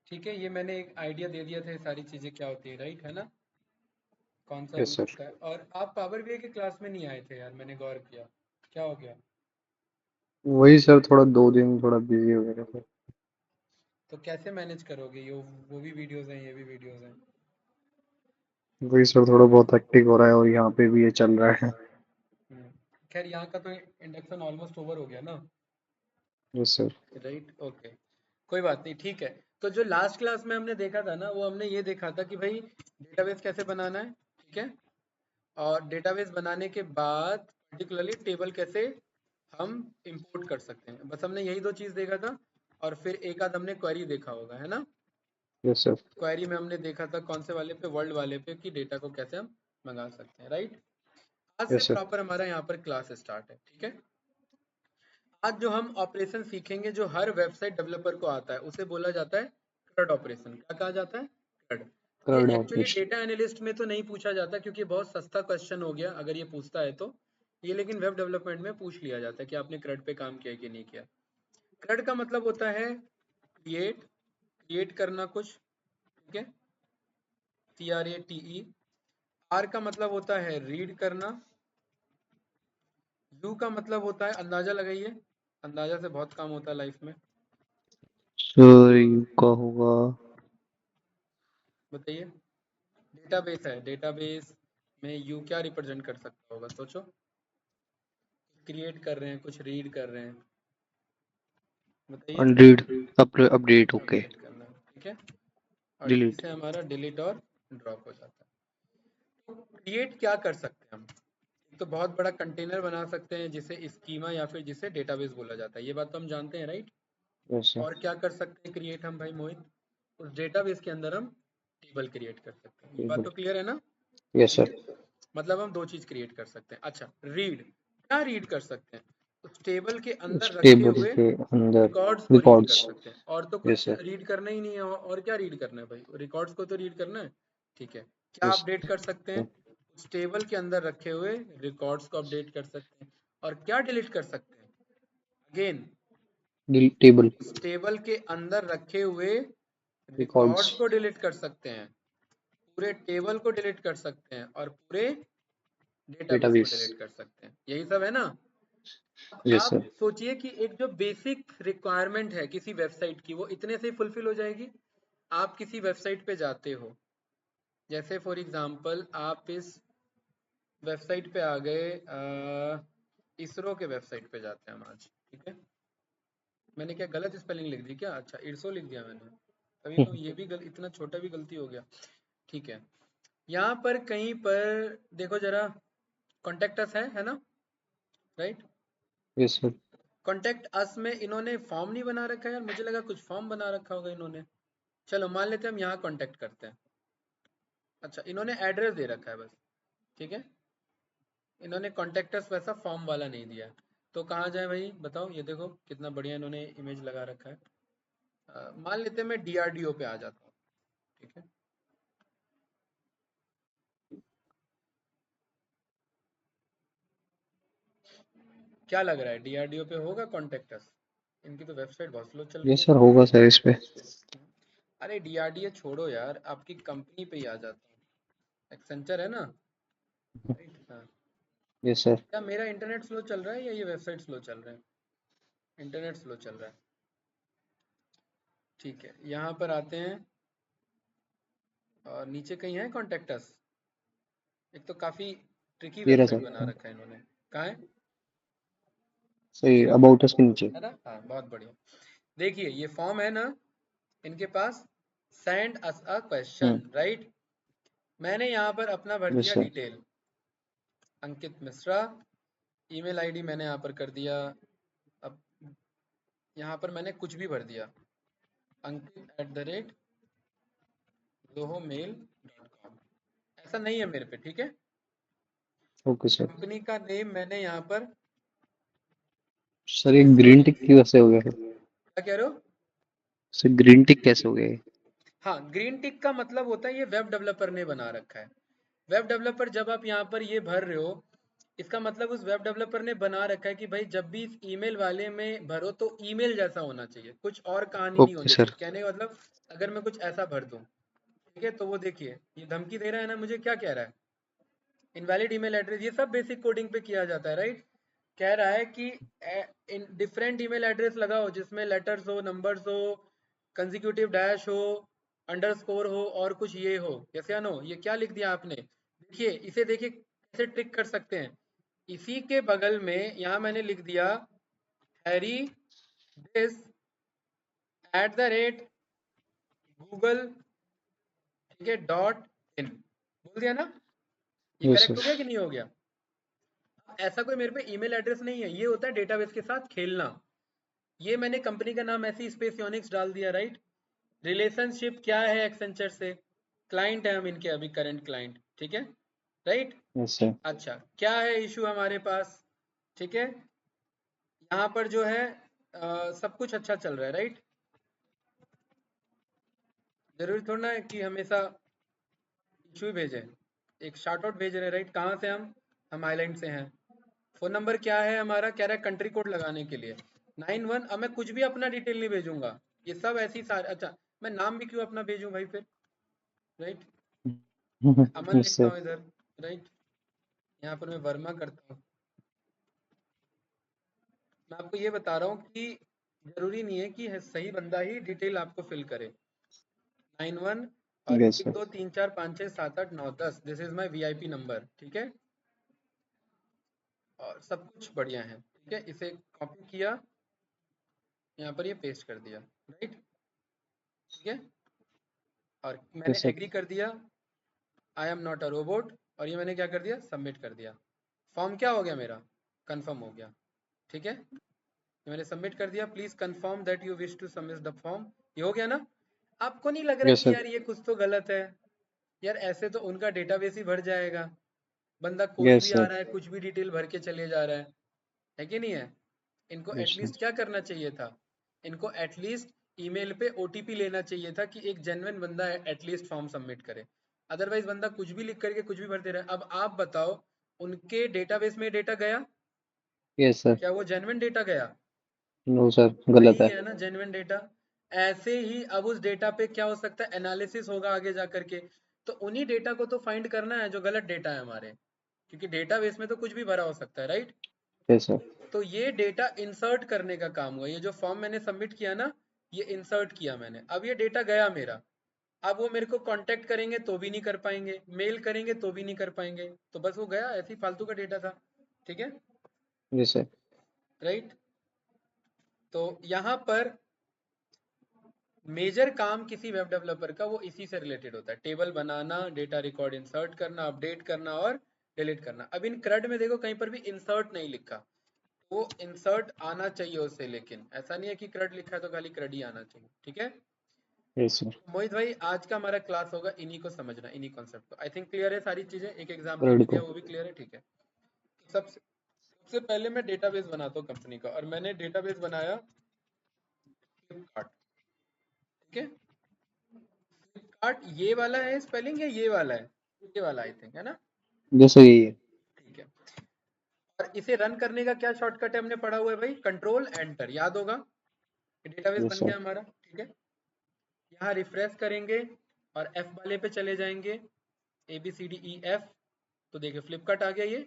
ठीक है, ये मैंने एक आइडिया दे दिया था, ये सारी चीज़ें क्या होती है, राइट है ना, कौन सा यस रूल सर। होता है। और आप पावर बीआई के क्लास में नहीं आए थे यार, मैंने गौर किया, क्या हो गया? वही सर, थोड़ा 2 दिन थोड़ा बिजी हो गया था। तो कैसे मैनेज करोगे, ये वो भी वीडियोस हैं, ये भी वीडियोस हैं। वही सर, थोड़ा बहुत हेक्टिक हो रहा है और यहाँ पे भी ये चल रहा है। हम्म, खैर यहाँ का तो इंडक्शन ऑलमोस्ट ओवर हो गया ना, यस सर। राइट, ओके, कोई बात नहीं, ठीक है। तो जो लास्ट क्लास में हमने देखा था ना, वो हमने ये देखा था कि भाई डेटाबेस कैसे बनाना है, ठीक है, और डेटाबेस बनाने के बाद पर्टिकुलरली टेबल कैसे हम इंपोर्ट कर सकते हैं, बस हमने यही दो चीज़ देखा था। और फिर एक आध हमने क्वेरी देखा होगा, है ना। Yes sir. क्वेरी में हमने देखा था कौन से वाले पे, वर्ल्ड वाले पे, कि डेटा को कैसे हम मंगा सकते हैं, राइट। आज से यस सर। प्रॉपर हमारा यहाँ पर क्लास स्टार्ट है, ठीक है। आज जो हम ऑपरेशन सीखेंगे, जो हर वेबसाइट डेवलपर को आता है, उसे बोला जाता है CRUD ऑपरेशन। क्या कहा जाता है? CRUD। ये crud actually operation. Data analyst में तो नहीं पूछा जाता, क्योंकि बहुत सस्ता क्वेश्चन हो गया अगर ये पूछता है तो। ये लेकिन वेब डेवलपमेंट में पूछ लिया जाता है कि आपने CRUD पे काम किया कि नहीं किया। CRUD का मतलब होता है क्रिएट, क्रिएट करना कुछ, ठीक है, CRATE। आर का मतलब होता है रीड करना। यू का मतलब होता है, अंदाजा लगाइए, अंदाजा से बहुत काम होता है लाइफ में, सर यू का होगा। बताइए। डेटाबेस है, डेटाबेस में यू क्या रिप्रेजेंट कर सकता होगा, सोचो। क्रिएट कर रहे हैं, कुछ रीड कर रहे हैं, बताइए। अनरीड। Update okay. अपडेट करना, ठीक है। और डी डिलीट। से हमारा डिलीट और ड्रॉप हो जाता है। तो क्रिएट क्या कर सकते हैं हम? एक तो बहुत बड़ा कंटेनर बना सकते हैं जिसे स्कीमा या फिर जिसे डेटाबेस बोला जाता है, ये बात तो हम जानते हैं, राइट। Yes sir. और क्या कर सकते हैं क्रिएट हम, भाई मोहित? उस डेटाबेस के अंदर हम टेबल क्रिएट कर सकते हैं, ये बात टेबल। तो क्लियर है ना। यस ठीक सर। है, मतलब हम दो चीज क्रिएट कर सकते हैं। अच्छा, रीड, क्या रीड कर सकते हैं? उस टेबल के इस अंदर रखे टेबल हुए के अंदर रिकॉर्ड्स को रीड कर रिकॉर्ड्स। सकते हैं, और तो यस कुछ सर। रीड करना ही नहीं है। और क्या रीड करना है भाई, रिकॉर्ड्स को तो रीड करना है, ठीक है। क्या यस। अपडेट कर सकते हैं? उस टेबल के अंदर रखे हुए रिकॉर्ड्स को अपडेट कर सकते हैं। और क्या डिलीट कर सकते हैं? Again, table. उस टेबल के अंदर रखे हुए रिकॉर्ड्स। रिकॉर्ड्स को डिलीट कर सकते हैं, पूरे टेबल को डिलीट कर सकते हैं, और पूरे डेटाबेस को डेटाबेस। डिलीट कर सकते हैं, यही सब है ना। अब यस आप सर। सोचिए कि एक जो बेसिक रिक्वायरमेंट है किसी वेबसाइट की, वो इतने से फुलफिल हो जाएगी। आप किसी वेबसाइट पे जाते हो, जैसे फॉर एग्जांपल आप इस वेबसाइट पे आ गए, इसरो के वेबसाइट पे जाते हैं हम आज, ठीक है। मैंने क्या गलत स्पेलिंग लिख दी क्या? अच्छा, इरसो लिख दिया मैंने, तभी तो ये भी इतना छोटा भी गलती हो गया, ठीक है। यहाँ पर कहीं पर देखो जरा, कॉन्टेक्ट अस है ना, right. Yes sir. Contact us में इन्होंने फॉर्म नहीं बना रखा है यार, मुझे लगा कुछ फॉर्म बना रखा होगा इन्होंने। चलो मान लेते हैं हम यहाँ कॉन्टेक्ट करते हैं। अच्छा, इन्होंने एड्रेस दे रखा है बस, ठीक है। इन्होंने कॉन्टेक्ट अस वैसा फॉर्म वाला नहीं दिया है। तो कहाँ जाए भाई बताओ, ये देखो कितना बढ़िया इन्होंने इमेज लगा रखा है। मान लेते हैं मैं DRDO पे आ जाता हूँ, ठीक है। क्या लग रहा है, DRDO पे होगा कॉन्टेक्ट अस? इनकी तो वेबसाइट बहुत स्लो चल रही यस है। सर, होगा सर इस पे। अरे DRDO छोड़ो यार, आपकी कंपनी पे ही आ जाता हूँ, एक्सेंचर है ना, राइट, हाँ। Yes sir. क्या मेरा इंटरनेट स्लो चल रहा है या ये वेबसाइट स्लो चल रहा है? इंटरनेट स्लो चल रहा है, ठीक है। यहाँ पर आते हैं, और नीचे कहीं है कॉन्टेक्ट अस? एक तो काफ़ी ट्रिकी ये रहा वेबसाइट बना सर। रखा है इन्होंने। कहाँ है? सही, अबाउट अस के नीचे। है ना, हाँ, बहुत बढ़िया। देखिए ये फॉर्म है ना इनके पास, send us a question, hmm. Right. मैंने यहाँ पर अपना भर यस दिया sir. Detail, Ankit Mishra. Email ID मैंने यहाँ पर कर दिया। अब यहाँ पर मैंने कुछ भी भर दिया, ankiat@zohomail.com। ऐसा नहीं है मेरे पे, ठीक है। Okay sir. कंपनी का नेम मैंने यहाँ पर सर ये इसरो ग्रीन लिख टिक की दिया। वजह से हो गया सर। क्या कह रहे हो? सर ग्रीन टिक कैसे हो गया ये? हाँ, ग्रीन टिक का मतलब होता है ये वेब डेवलपर ने बना रखा है। वेब डेवलपर जब आप यहाँ पर ये भर रहे हो इसका मतलब उस वेब डेवलपर ने बना रखा है कि भाई जब भी इस ईमेल वाले में भरो तो ईमेल जैसा होना चाहिए, कुछ और कहानी नहीं ओके होनी सर। चाहिए। कहने का मतलब अगर मैं कुछ ऐसा भर दूं, ठीक है, तो वो देखिए ये धमकी दे रहा है ना मुझे, क्या कह रहा है, इनवैलिड ईमेल एड्रेस, ये सब बेसिक कोडिंग पे किया जाता है, राइट। कह रहा है कि इन डिफरेंट ईमेल एड्रेस लगाओ जिसमें लेटर्स हो, नंबर्स हो, कंजिक्यूटिव डैश हो, अंडरस्कोर हो और कुछ ये हो, यस या नो। ये क्या लिख दिया आपने, देखिए इसे, देखिए कैसे ट्रिक कर सकते हैं। इसी के बगल में यहाँ मैंने लिख दिया हैरी दिस @गूगल, ठीक है, .in, बोल दिया ना। ये यस करेक्ट सर। हो गया कि नहीं हो गया। ऐसा कोई मेरे पे ईमेल एड्रेस नहीं है, ये होता है डेटाबेस के साथ खेलना। ये मैंने कंपनी का नाम ऐसे स्पेस यूनिक्स डाल दिया, राइट। रिलेशनशिप क्या है एक्सेंचर से, क्लाइंट है हम इनके अभी करंट क्लाइंट, ठीक है, राइट। Yes sir. अच्छा क्या है इशू हमारे पास, ठीक है, यहाँ पर जो है सब कुछ अच्छा चल रहा है, राइट। जरूरी थोड़ा ना है कि हमेशा इशू ही भेजे, एक शार्ट आउट भेज रहे हैं, राइट। कहाँ से हम आइलैंड से हैं। फोन नंबर क्या है हमारा, कह रहा है कंट्री कोड लगाने के लिए 91। अब मैं कुछ भी अपना डिटेल नहीं भेजूंगा, ये सब ऐसी सारे, अच्छा मैं नाम भी क्यों अपना भेजूं भाई फिर, राइट। अमन यस लिखता सर। हूँ इधर, राइट। यहाँ पर मैं वर्मा करता हूँ। मैं आपको ये बता रहा हूँ कि जरूरी नहीं है कि सही बंदा ही डिटेल आपको फिल करे। 91 और यस एक सर। दो तीन चार पाँच छः सात आठ नौ दस, this is my VIP number, ठीक है। और सब कुछ बढ़िया है, ठीक है। इसे कॉपी किया, यहाँ पर ये पेस्ट कर दिया, राइट, ठीक है। और मैंने यस सर। एग्री कर दिया, I am not a robot, और ये मैंने क्या कर दिया, सबमिट कर दिया। फॉर्म क्या हो गया मेरा, कंफर्म हो गया, ठीक है। ये मैंने सबमिट कर दिया, please confirm that you wish to submit the form, ये हो गया ना। आपको नहीं लग रहा यस कि सर। यार ये कुछ तो गलत है, यार ऐसे तो उनका डेटाबेस ही भर जाएगा, बंदा कोई यस भी आ सर। रहा है कुछ भी डिटेल भर के चले जा रहा है कि नहीं है। इनको यस सर। एटलीस्ट क्या करना चाहिए था, इनको एटलीस्ट ईमेल पे ओटीपी लेना चाहिए था कि एक जेन्युइन बंदा एटलीस्ट फॉर्म सबमिट करे। अदरवाइज बंदा कुछ भी लिख करके कुछ भी भर दे रहा है। अब आप बताओ, उनके डेटाबेस में डेटा गया, यस सर। क्या वो जेन्युइन डेटा गया, नो सर, गलत नहीं है। गया ना जेन्युइन डेटा। ऐसे ही अब उस डेटा पे क्या हो सकता है, एनालिसिस होगा आगे जा करके, तो उन्हीं डेटा को तो फाइंड करना है जो गलत डेटा है हमारे, क्योंकि डेटाबेस में तो कुछ भी भरा हो सकता है, राइट। Yes sir. तो ये डेटा इंसर्ट करने का काम हुआ, ये जो फॉर्म मैंने सबमिट किया ना, ये इंसर्ट किया मैंने, अब ये डेटा गया मेरा। अब वो मेरे को कांटेक्ट करेंगे तो भी नहीं कर पाएंगे, मेल करेंगे तो भी नहीं कर पाएंगे, तो बस वो गया, ऐसी फालतू का डेटा था, ठीक है, यस सर। राइट। तो यहाँ पर मेजर काम किसी वेब डेवलपर का वो इसी से रिलेटेड होता है, टेबल बनाना, डेटा रिकॉर्ड इंसर्ट करना, अपडेट करना और डिलीट करना। अब इन क्रड में देखो कहीं पर भी इंसर्ट नहीं लिखा, वो इंसर्ट आना चाहिए उससे, लेकिन ऐसा नहीं है कि क्रड लिखा है तो खाली क्रड ही आना चाहिए, ठीक है। Yes sir. मोहित भाई आज का हमारा क्लास होगा इन्हीं को समझना, इन्हीं कॉन्सेप्ट को। आई थिंक क्लियर है सारी चीजें, एक एग्जांपल थर्ड भी दिया को। वो भी क्लियर है, ठीक है। तो सबसे पहले मैं डेटाबेस बनाता हूँ कंपनी का, और मैंने डेटाबेस बनाया फ्लिपकार्ट, ठीक है। फ्लिपकार्ट ये वाला है स्पेलिंग, या ये वाला है, ये वाला आई थिंक है ना, जैसे यही है। ठीक है। और इसे रन करने का क्या शॉर्टकट है, हमने पढ़ा हुआ है भाई, कंट्रोल एंटर, याद होगा। डेटाबेस यस बन सर। गया हमारा, ठीक है। यहाँ रिफ्रेश करेंगे और एफ वाले पे चले जाएंगे, ABCDEF, तो देखिए फ्लिपकार्ट आ गया ये।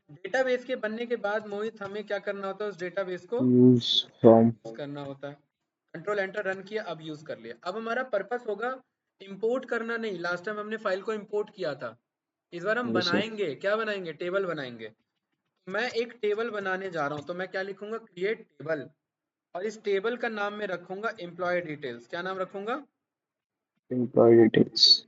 डेटाबेस के बनने के बाद मोहित हमें क्या करना होता है, उस डेटाबेस को यूज फ्रॉम। यूज करना होता है। कंट्रोल एंटर रन किया, अब यूज कर लिया। अब हमारा पर्पस होगा इंपोर्ट करना नहीं, लास्ट टाइम हमने फाइल को इंपोर्ट किया था, इस बार हम यस सर। बनाएंगे, क्या बनाएंगे, टेबल बनाएंगे। मैं एक टेबल बनाने जा रहा हूँ, तो मैं क्या लिखूंगा, क्रिएट टेबल, और इस टेबल का नाम मैं रखूंगा एम्प्लॉय डिटेल्स। क्या नाम रखूंगा, एम्प्लॉय डिटेल्स।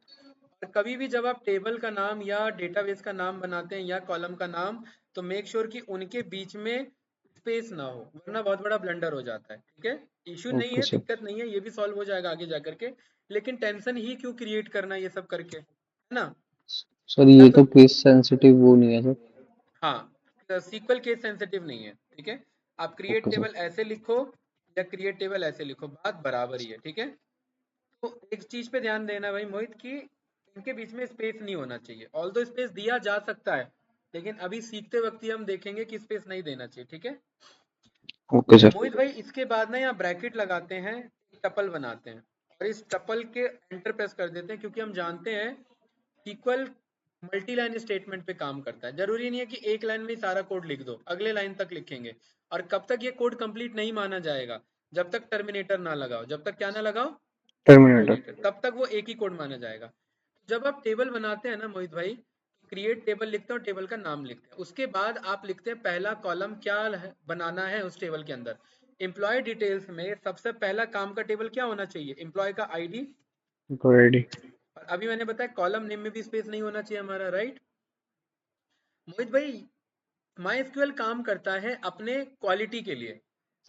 और कभी भी जब आप टेबल का नाम या डेटाबेस का नाम बनाते हैं या कॉलम का नाम, तो मेक श्योर कि उनके बीच में स्पेस ना हो, वरना बहुत बड़ा ब्लंडर हो जाता है, ठीक है। इशू नहीं ओके है, सर। दिक्कत नहीं है, ये भी सॉल्व हो जाएगा आगे जा करके। लेकिन टेंशन ही क्यों क्रिएट करना ये सब करके, है ना। सर या ये तो तो केस सेंसिटिव वो नहीं है सर। हाँ, सीक्वल केस सेंसिटिव नहीं है, ठीक है। आप क्रिएट ओके सर। टेबल ऐसे लिखो या क्रिएट टेबल ऐसे लिखो, बात बराबर ही है, ठीक है। तो एक चीज पे ध्यान देना भाई मोहित, कि इनके बीच में स्पेस नहीं होना चाहिए। ऑल्दो स्पेस दिया जा सकता है, लेकिन अभी सीखते वक्त ही हम देखेंगे कि स्पेस नहीं देना चाहिए, ठीक है। Okay sir. मोहित भाई इसके बाद ना यहाँ ब्रैकेट लगाते हैं, टपल बनाते हैं, और इस टपल के एंटर प्रेस कर देते हैं, क्योंकि हम जानते हैं इक्वल मल्टी लाइन स्टेटमेंट पे काम करता है। जरूरी नहीं है कि एक लाइन में ही सारा कोड लिख दो, अगले लाइन तक लिखेंगे। और कब तक ये कोड कंप्लीट नहीं माना जाएगा? जब तक टर्मिनेटर ना लगाओ। जब तक क्या ना लगाओ? टर्मिनेटर। टर्मिनेटर। तब तक वो एक ही कोड माना जाएगा। जब आप टेबल बनाते हैं ना मोहित भाई, क्रिएट टेबल लिखते हैं और टेबल का नाम लिखते हैं। उसके बाद आप लिखते हैं पहला कॉलम क्या है, बनाना है उस टेबल के अंदर। एम्प्लॉय डिटेल्स में सबसे पहला काम का टेबल क्या होना चाहिए? एम्प्लॉय का आईडी। रेडी। और अभी मैंने बताया कॉलम नेम में भी स्पेस नहीं होना चाहिए हमारा, राइट। मोहित भाई MySQL काम करता है अपने क्वालिटी के लिए।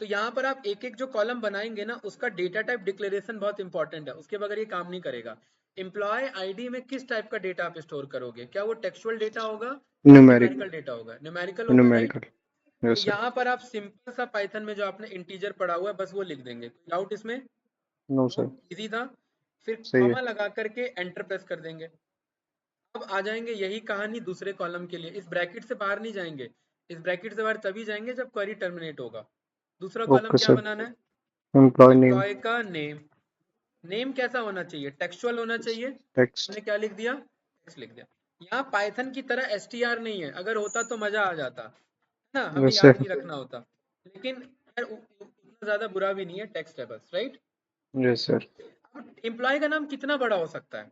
तो यहाँ पर आप एक एक जो कॉलम बनाएंगे ना, उसका डेटा टाइप डिक्लेरेशन बहुत इंपॉर्टेंट है, उसके बगैर ये काम नहीं करेगा। एम्प्लॉय आईडी में किस टाइप का डेटा आप स्टोर करोगे? क्या वो टेक्सुअल डेटा होगा या न्यूमेरिक। न्यूमेरिकल डेटा होगा? न्यूमेरिकल होगा, राइट। न्यूमेरिकल। तो यस सर। यहाँ पर आप सिंपल सा पाइथन में जो आपने इंटीजर पढ़ा हुआ है बस वो लिख देंगे। कोई डाउट इसमें? No no, sir. इजी था। फिर सही है। कॉमा लगा करके एंटर प्रेस कर देंगे। अब आ जाएंगे यही कहानी दूसरे कॉलम के लिए। इस ब्रैकेट से बाहर नहीं जाएंगे, इस ब्रैकेट से बाहर तभी जाएंगे जब क्वेरी टर्मिनेट होगा। दूसरा कॉलम ओके क्या सर। बनाना है? Employ name. एम्प्लॉय का नेम। नेम कैसा होना चाहिए? टेक्सचुअल होना चाहिए। टेक्स्ट। हमने क्या लिख दिया? टेक्स्ट लिख दिया। यहाँ पाइथन की तरह str नहीं है, अगर होता तो मजा आ जाता है ना, हमें यस याद सर। नहीं रखना होता। लेकिन खैर उतना ज्यादा बुरा भी नहीं है, टेक्स्ट है बस, राइट। Yes sir. अब एम्प्लॉय का नाम कितना बड़ा हो सकता है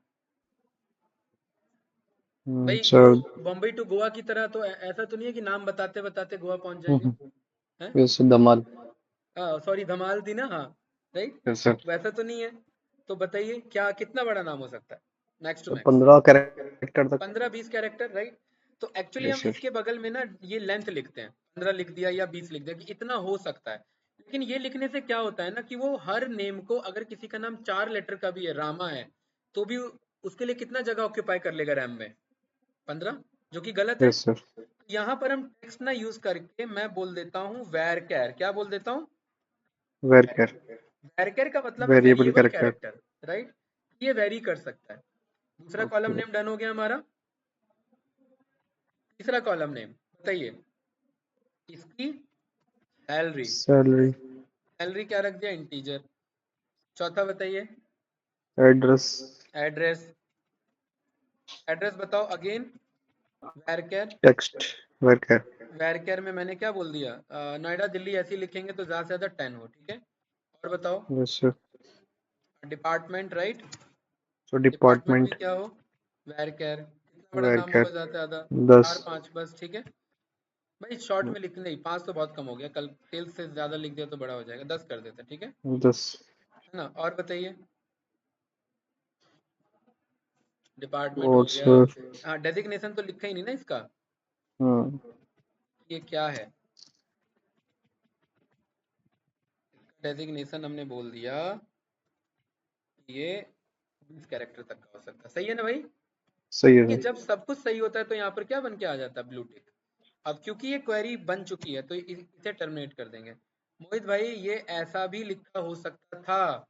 भाई? वो सर। बॉम्बे टू गोवा की तरह तो ऐसा तो नहीं है कि नाम बताते बताते गोवा पहुंच जाएंगे, हैं? यस धमाल। सॉरी, धमाल थी ना, हाँ, राइट। Yes sir. वैसा तो नहीं है। तो बताइए क्या कितना बड़ा नाम हो सकता है? मैक्स टू तो मैक्स 15 कैरेक्टर तक। 15-20 कैरेक्टर, राइट। तो एक्चुअली यस हम सर। इसके बगल में ना ये लेंथ लिखते हैं, 15 लिख दिया या 20 लिख दिया कि इतना हो सकता है। लेकिन ये लिखने से क्या होता है ना कि वो हर नेम को, अगर किसी का नाम 4 लेटर का भी है, रामा है, तो भी उसके लिए कितना जगह ऑक्यूपाई कर लेगा रैम में? 15, जो कि गलत है। Yes sir. यहाँ पर हम टेक्स्ट ना यूज करके मैं बोल देता हूँ वैर कैर। क्या बोल देता हूँ? Varchar. वैर कैर का मतलब है variable variable character. Character, right. ये वेरी कर सकता है। दूसरा कॉलम ओके। नेम डन हो गया हमारा। तीसरा कॉलम नेम बताइए, इसकी सैलरी। सैलरी। सैलरी क्या रख दिया? इंटीजर। चौथा बताइए, एड्रेस। एड्रेस। एड्रेस बताओ अगेन, वैर कैर। टेक्स्ट। Where care. वैर कैर में मैंने क्या बोल दिया? नोएडा दिल्ली ऐसे लिखेंगे तो ज्यादा से ज्यादा 10 हो, ठीक है। और बताओ, yes sir. Department, right. So department भी डिपार्टमेंट। क्या हो? वैर कैर। कितना बड़ा वेर नाम होगा केयर। ज्यादा से ज्यादा? 10। 4-5 बस, ठीक है भाई। शॉर्ट में लिखने ही 5 तो बहुत कम हो गया, कल तेल से ज्यादा लिख दिया तो बड़ा हो जाएगा, 10 कर देते हैं, ठीक है 10। है ना। और बताइए, डिपार्टमेंट हो और गया। सर। हाँ, डेजिग्नेशन तो लिखा ही नहीं ना इसका। हाँ। ये क्या है? डेजिग्नेशन हमने बोल दिया ये 20 कैरेक्टर तक का हो सकता है, सही है ना भाई। सही है कि सर। जब सब कुछ सही होता है तो यहाँ पर क्या बन के आ जाता है? Blue tick. अब क्योंकि ये क्वेरी बन चुकी है तो इसे टर्मिनेट कर देंगे। मोहित भाई ये ऐसा भी लिखा हो सकता था,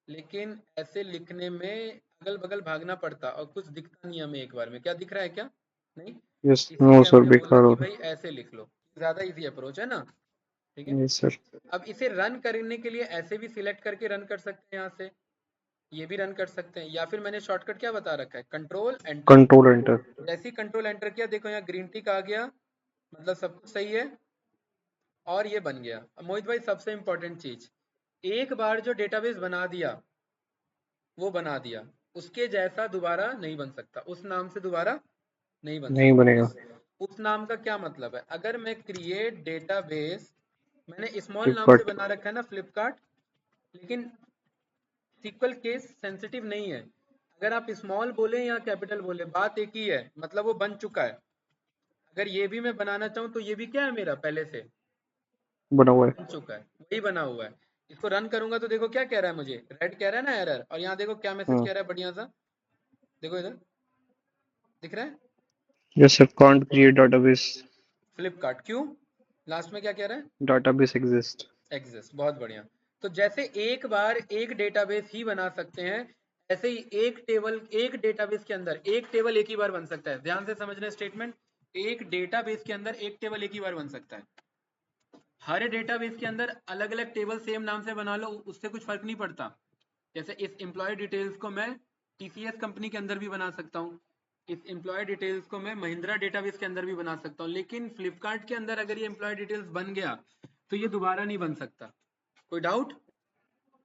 लेकिन ऐसे लिखने में अगल बगल भागना पड़ता और कुछ दिखता नहीं हमें एक बार में। क्या दिख रहा है? क्या नहीं। यस नो इसीलिए सर हमने बोला बेकार हो कि भाई रहा ऐसे लिख लो, ज्यादा इजी अप्रोच है ना, ठीक है। है। Yes sir. अब इसे रन करने के लिए ऐसे भी सिलेक्ट करके रन कर सकते हैं यहाँ से, ये भी रन कर सकते हैं, या फिर मैंने शॉर्टकट क्या बता रखा है? Control enter. Control enter. जैसे ही कंट्रोल एंटर किया देखो यहाँ ग्रीन टिक आ गया, मतलब सब कुछ सही है और ये बन गया। अब मोहित भाई सबसे इंपॉर्टेंट चीज, एक बार जो डेटाबेस बना दिया वो बना दिया, उसके जैसा दोबारा नहीं बन सकता, उस नाम से दोबारा नहीं बन नहीं सकता। बनेगा। उस नाम का क्या मतलब है? अगर मैं क्रिएट डेटाबेस, मैंने स्मॉल नाम से फ्लिपकार्ट। बना रखा है ना फ्लिपकार्ट, लेकिन सीक्वल केस सेंसिटिव नहीं है। अगर आप स्मॉल बोले या कैपिटल बोले बात एक ही है, मतलब वो बन चुका है। अगर ये भी मैं बनाना चाहूँ तो ये भी क्या है मेरा पहले से बना हुआ है। बन चुका है, वही बना हुआ है। इसको रन करूंगा तो देखो क्या कह रहा है मुझे, रेड कह रहा है ना एरर, और यहाँ देखो क्या मैसेज हाँ। कह रहा है बढ़िया सा, देखो इधर दिख रहा है, yes sir can't create database. Flipkart क्यों, लास्ट में क्या कह रहा है? Database exist. एग्जिस्ट, बहुत बढ़िया। तो जैसे एक बार एक डेटाबेस ही बना सकते हैं, ऐसे ही एक डेटाबेस के अंदर एक टेबल एक ही बार बन सकता है। ध्यान से समझना स्टेटमेंट, एक डेटाबेस के अंदर एक टेबल एक ही बार बन सकता है। हर डेटाबेस के अंदर अलग अलग टेबल सेम नाम से बना लो, उससे कुछ फर्क नहीं पड़ता। जैसे इस एम्प्लॉय डिटेल्स को मैं टीसीएस कंपनी के अंदर भी बना सकता हूँ, इस एम्प्लॉय डिटेल्स को मैं महिंद्रा डेटाबेस के अंदर भी बना सकता हूँ, लेकिन फ्लिपकार्ट के अंदर अगर ये एम्प्लॉय डिटेल्स बन गया तो ये दोबारा नहीं बन सकता। कोई डाउट?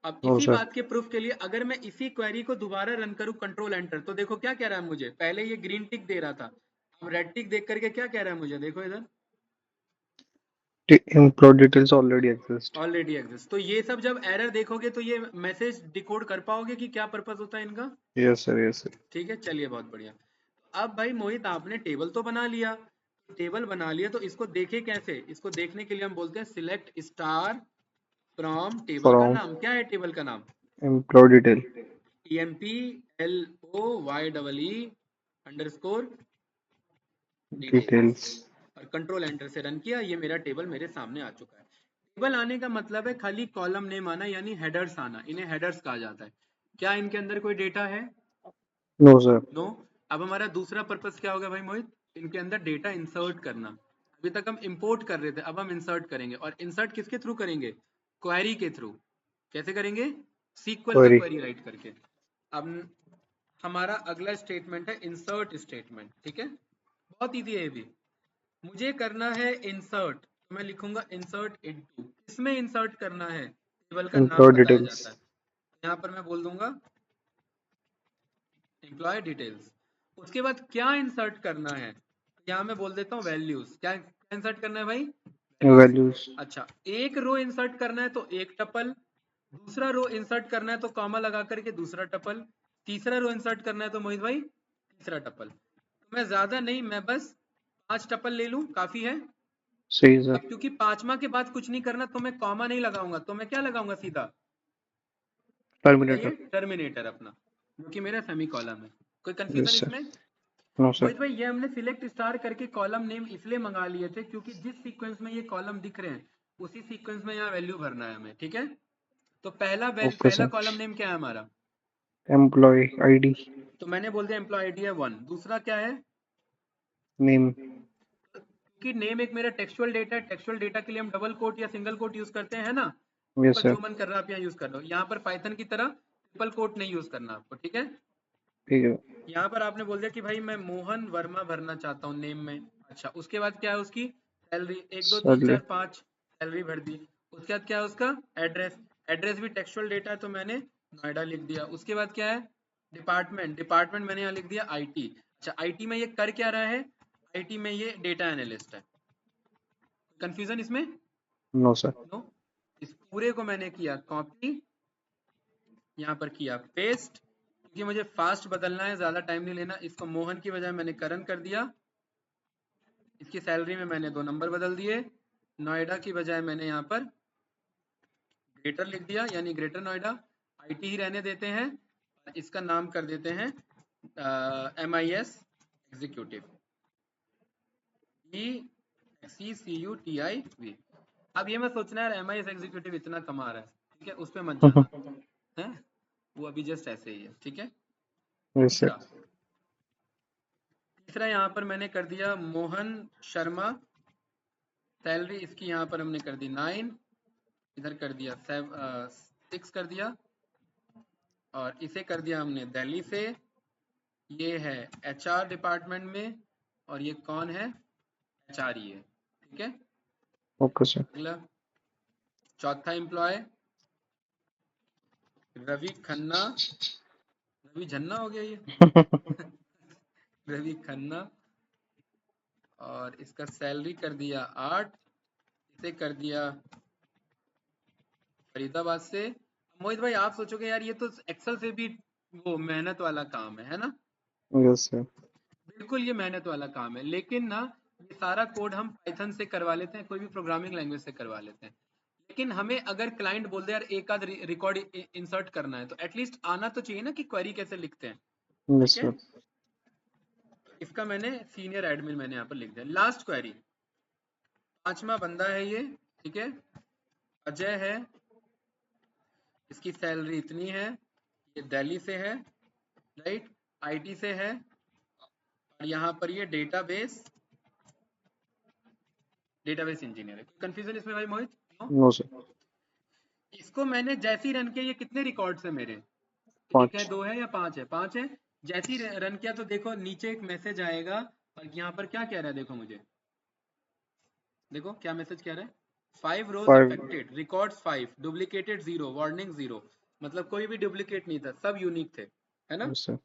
अब नो इसी सर। बात के प्रूफ के लिए अगर मैं इसी क्वेरी को दोबारा रन करूं कंट्रोल एंटर, तो देखो क्या कह रहा है मुझे, पहले ये ग्रीन टिक दे रहा था, अब रेड टिक देख करके क्या कह रहा है मुझे, देखो इधर, employ details already exist. Already exist. तो ये सब जब एरर देखोगे तो ये मैसेज डिकोड कर पाओगे कि क्या पर्पस होता है इनका? Yes sir, yes sir. ठीक है, चलिए बहुत बढ़िया। अब भाई मोहित आपने टेबल तो बना लिया, टेबल बना लिया तो इसको देखे कैसे? इसको देखने के लिए हम बोलते हैं सिलेक्ट स्टार फ्रॉम टेबल का फ्रॉम नाम क्या है? टेबल का नाम एम्प्लॉय डिटेल। EMPLOYEE_डिटेल्स डिटेल्स। और कंट्रोल एंटर से रन किया, ये मेरा टेबल मेरे सामने आ चुका है। टेबल आने का मतलब है खाली कॉलम नेम आना, यानी हेडर्स आना, इन्हें हेडर्स कहा जाता है। क्या इनके अंदर कोई डेटा है? No sir. नो। अब हमारा दूसरा पर्पस क्या होगा भाई मोहित? इनके अंदर डेटा इंसर्ट करना। अभी तक हम इंपोर्ट कर रहे थे, अब हम इंसर्ट करेंगे, और इंसर्ट किसके थ्रू करेंगे? क्वेरी के थ्रू। कैसे करेंगे? सीक्वल का क्वेरी। क्वेरी राइट करके। अब हमारा अगला स्टेटमेंट है इंसर्ट स्टेटमेंट, ठीक है, बहुत इजी है ये भी। मुझे करना है इंसर्ट, तो मैं लिखूंगा इंसर्ट इनटू, किसमें इंसर्ट करना है? टेबल का नाम एम्प्लॉय बताया डिटेल्स। जाता है, यहाँ पर मैं बोल दूंगा एम्प्लॉय डिटेल्स। उसके बाद क्या इंसर्ट करना है? यहाँ मैं बोल देता हूँ वैल्यूज। क्या इंसर्ट करना है भाई? वैल्यूज। वैल्यूज। अच्छा, एक रो इंसर्ट करना है तो एक टपल, दूसरा रो इंसर्ट करना है तो कॉमा लगा करके दूसरा टपल, तीसरा रो इंसर्ट करना है तो मोहित भाई तीसरा टपल। तो मैं ज्यादा नहीं, मैं बस 5 टपल ले लूं, काफी है। सही सर। अब क्योंकि पांचवा के बाद कुछ नहीं करना तो मैं कॉमा नहीं लगाऊंगा, तो मैं क्या लगाऊंगा सीधा? टर्मिनेटर। बताइए, टर्मिनेटर अपना, जो कि मेरा सेमी कॉलम है। कोई कंफ्यूजन यस सर। इसमें? No sir. मोहित भाई ये हमने सिलेक्ट स्टार करके कॉलम नेम इसलिए मंगा लिए थे क्योंकि जिस सीक्वेंस में ये कॉलम दिख रहे हैं उसी सीक्वेंस में यहाँ वैल्यू भरना है हमें, ठीक है। तो ओके पहला सर। कॉलम नेम क्या है हमारा? Employ ID. तो मैंने बोल दिया एम्प्लॉय आईडी है 1। दूसरा क्या है? नेम। कि नेम एक मेरा टेक्सचुअल डेटा है, टेक्सचुअल डेटा के लिए हम डबल कोट या सिंगल कोट यूज करते हैं ना, यस आपका सर। जो मन कर रहा है आप यहाँ यूज कर लो। यहाँ पर पाइथन की तरह ट्रिपल कोट नहीं यूज करना आपको, ठीक है। ठीक है। यहाँ पर आपने बोल दिया कि भाई मैं मोहन वर्मा भरना चाहता हूँ नेम में। अच्छा, उसके बाद क्या है उसकी सैलरी, 1 2 3 सैलरी। 4 5 सैलरी भर दी। उसके बाद क्या है उसका एड्रेस, एड्रेस भी टेक्सचुअल डेटा है तो मैंने नोएडा लिख दिया। उसके बाद क्या है डिपार्टमेंट, डिपार्टमेंट मैंने यहाँ लिख दिया आईटी। अच्छा, आईटी में ये कर क्या रहा है? आईटी में ये डेटा एनालिस्ट है। कंफ्यूजन इसमें? No sir. नो। इस पूरे को मैंने किया कॉपी, यहाँ पर किया पेस्ट, क्योंकि मुझे फास्ट बदलना है, ज्यादा टाइम नहीं लेना। इसको मोहन की बजाय मैंने करण कर दिया। इसकी सैलरी में मैंने 2 नंबर बदल दिए। नोएडा की बजाय मैंने यहाँ पर ग्रेटर लिख दिया, यानी ग्रेटर नोएडा। आईटी ही रहने देते हैं, इसका नाम कर देते हैं MIS एग्जीक्यूटिव, EXECUTIV। अब ये मैं सोचना है यार MIS एग्जीक्यूटिव इतना कमा रहा है, ठीक है, उस पर मत जाना है, वो अभी जस्ट ऐसे ही है, ठीक है। Yes sir. तीसरा, तीसरा यहाँ पर मैंने कर दिया मोहन शर्मा, सैलरी इसकी यहाँ पर हमने कर दी 9, इधर कर दिया 6 कर दिया, और इसे कर दिया हमने दिल्ली से। ये है HR डिपार्टमेंट में, और ये कौन है? HR ही है, ठीक है। Okay sir. अगला चौथा एम्प्लॉय रवि खन्ना, रवि झन्ना हो गया ये रवि खन्ना, और इसका सैलरी कर दिया 8, इसे कर दिया फरीदाबाद से। मोहित भाई आप सोचोगे यार ये तो एक्सेल से भी वो मेहनत वाला काम है ना? Yes sir. बिल्कुल ये मेहनत वाला काम है, लेकिन ना ये सारा कोड हम पाइथन से करवा लेते हैं, कोई भी प्रोग्रामिंग लैंग्वेज से करवा लेते हैं। लेकिन हमें अगर क्लाइंट बोल दे यार एक आध रिकॉर्ड इंसर्ट करना है तो एटलीस्ट आना तो चाहिए ना कि क्वेरी कैसे लिखते हैं, यस ठीक है। सर। इसका मैंने सीनियर एडमिन मैंने यहाँ पर लिख दिया। लास्ट क्वेरी, 5वां बंदा है ये, ठीक है, अजय है, इसकी सैलरी इतनी है, ये दिल्ली से है, राइट, आईटी से है, और यहाँ पर ये डेटाबेस इंजीनियर है। कंफ्यूजन इसमें भाई मोहित? नो। No sir. इसको मैंने जैसे ही रन किया, ये कितने रिकॉर्ड्स है मेरे? एक है, 5। दो है या 5 है? 5 है। जैसे ही रन किया तो देखो नीचे एक मैसेज आएगा, और यहाँ पर क्या कह रहा है देखो मुझे, देखो क्या मैसेज कह रहा है, 5 रोज 5। Affected, records 5, duplicated 0, warning 0। मतलब कोई भी डुप्लीकेट नहीं था, सब यूनिक थे, है ना? Yes sir.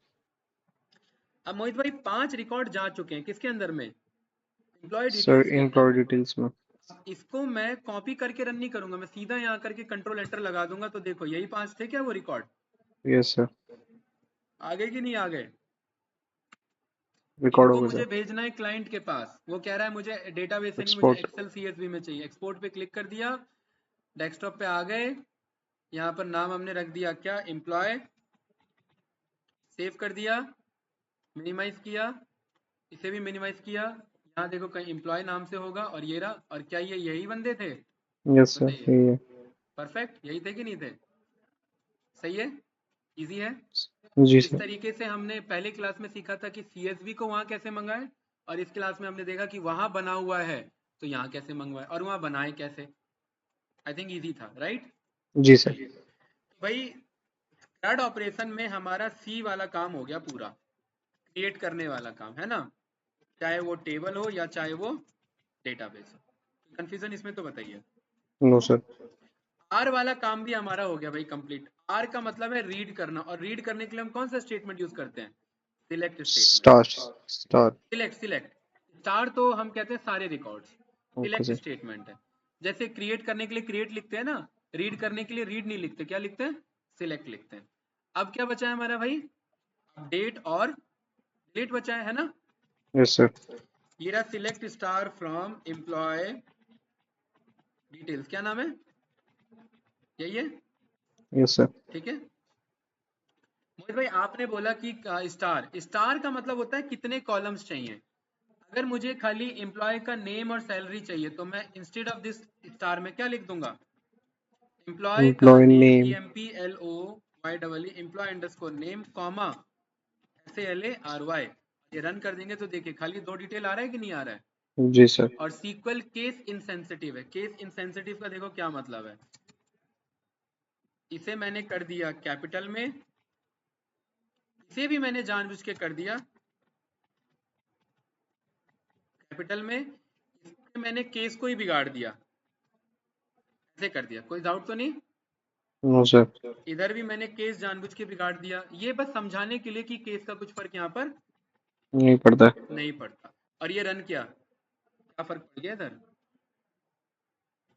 अब मोहित भाई 5 रिकॉर्ड जा चुके हैं किसके अंदर में? एम्प्लॉय सर डिटेल्स के अंदर एम्प्लॉय में। डिटेल्स में। इसको मैं कॉपी करके रन नहीं करूंगा, मैं सीधा यहाँ करके कंट्रोल एंटर लगा दूंगा, तो देखो यही 5 थे क्या वो रिकॉर्ड? Yes sir. आ गए कि नहीं आ गए? रिकॉर्ड हो इनको गया मुझे सर। भेजना है क्लाइंट के पास, वो कह रहा है मुझे डेटाबेस से नहीं, मुझे एक्सपोर्ट। एक्सेल सीएसवी में चाहिए। एक्सपोर्ट पे क्लिक कर दिया, डेस्कटॉप पे आ गए, यहाँ पर नाम हमने रख दिया क्या, एम्प्लॉय, सेव कर दिया, मिनिमाइज किया, इसे भी मिनिमाइज किया, यहाँ देखो कहीं एम्प्लॉय नाम से होगा, और ये रहा। और क्या ये यही बंदे थे? यस सर बताइए। यही है। परफेक्ट, यही थे कि नहीं थे? सही है, इजी है। जी इस सर। तरीके से हमने पहले क्लास में सीखा था कि सीएसवी को वहां कैसे मंगाए, और इस क्लास में हमने देखा कि वहां बना हुआ है तो यहाँ कैसे मंगवाए, और वहां बनाए कैसे। आई थिंक इजी था, राइट? जी सर। चलिए, तो भाई थर्ड ऑपरेशन में हमारा सी वाला काम हो गया पूरा, क्रिएट करने वाला काम, है ना? चाहे वो टेबल हो या चाहे वो डेटाबेस हो। कंफ्यूजन इसमें तो बताइए। No sir. आर वाला काम भी हमारा हो गया भाई कंप्लीट। आर का मतलब है रीड करना, और रीड करने के लिए हम कौन सा स्टेटमेंट यूज करते हैं? Select statement. Star. Star. Select, star तो हम कहते हैं सारे records. Okay select sir. Statement है। जैसे क्रिएट करने के लिए क्रिएट लिखते हैं ना, रीड करने के लिए रीड नहीं लिखते, क्या लिखते हैं? सिलेक्ट लिखते हैं। अब क्या बचा है हमारा भाई? अपडेट और डिलीट बचा है ना? Yes sir. ये रहा select star from employ details, क्या नाम है? यही है, यस सर। ठीक है। मोहित भाई आपने बोला कि स्टार, स्टार का मतलब होता है कितने कॉलम्स चाहिए। अगर मुझे खाली एम्प्लॉय का नेम और सैलरी चाहिए, तो मैं इंस्टेड ऑफ दिस स्टार में क्या लिख दूंगा? एम्प्लॉय का employ name, name. EMPLOY, employ underscore name, comma SALARY। ये रन कर देंगे तो देखिए खाली 2 डिटेल आ रहा है कि नहीं आ रहा है? जी सर। और सीक्वल केस इनसेंसिटिव है। केस इनसेंसिटिव का देखो क्या मतलब है, इसे मैंने कर दिया कैपिटल में, इसे भी मैंने जानबूझ के कर दिया कैपिटल में, इसमें मैंने केस को ही बिगाड़ दिया, ऐसे कर दिया। कोई डाउट तो नहीं? No sir. इधर भी मैंने केस जानबूझ के बिगाड़ दिया, ये बस समझाने के लिए कि केस का कुछ फर्क यहाँ पर नहीं पड़ता है। नहीं पड़ता। और ये रन किया, क्या फर्क पड़ गया इधर?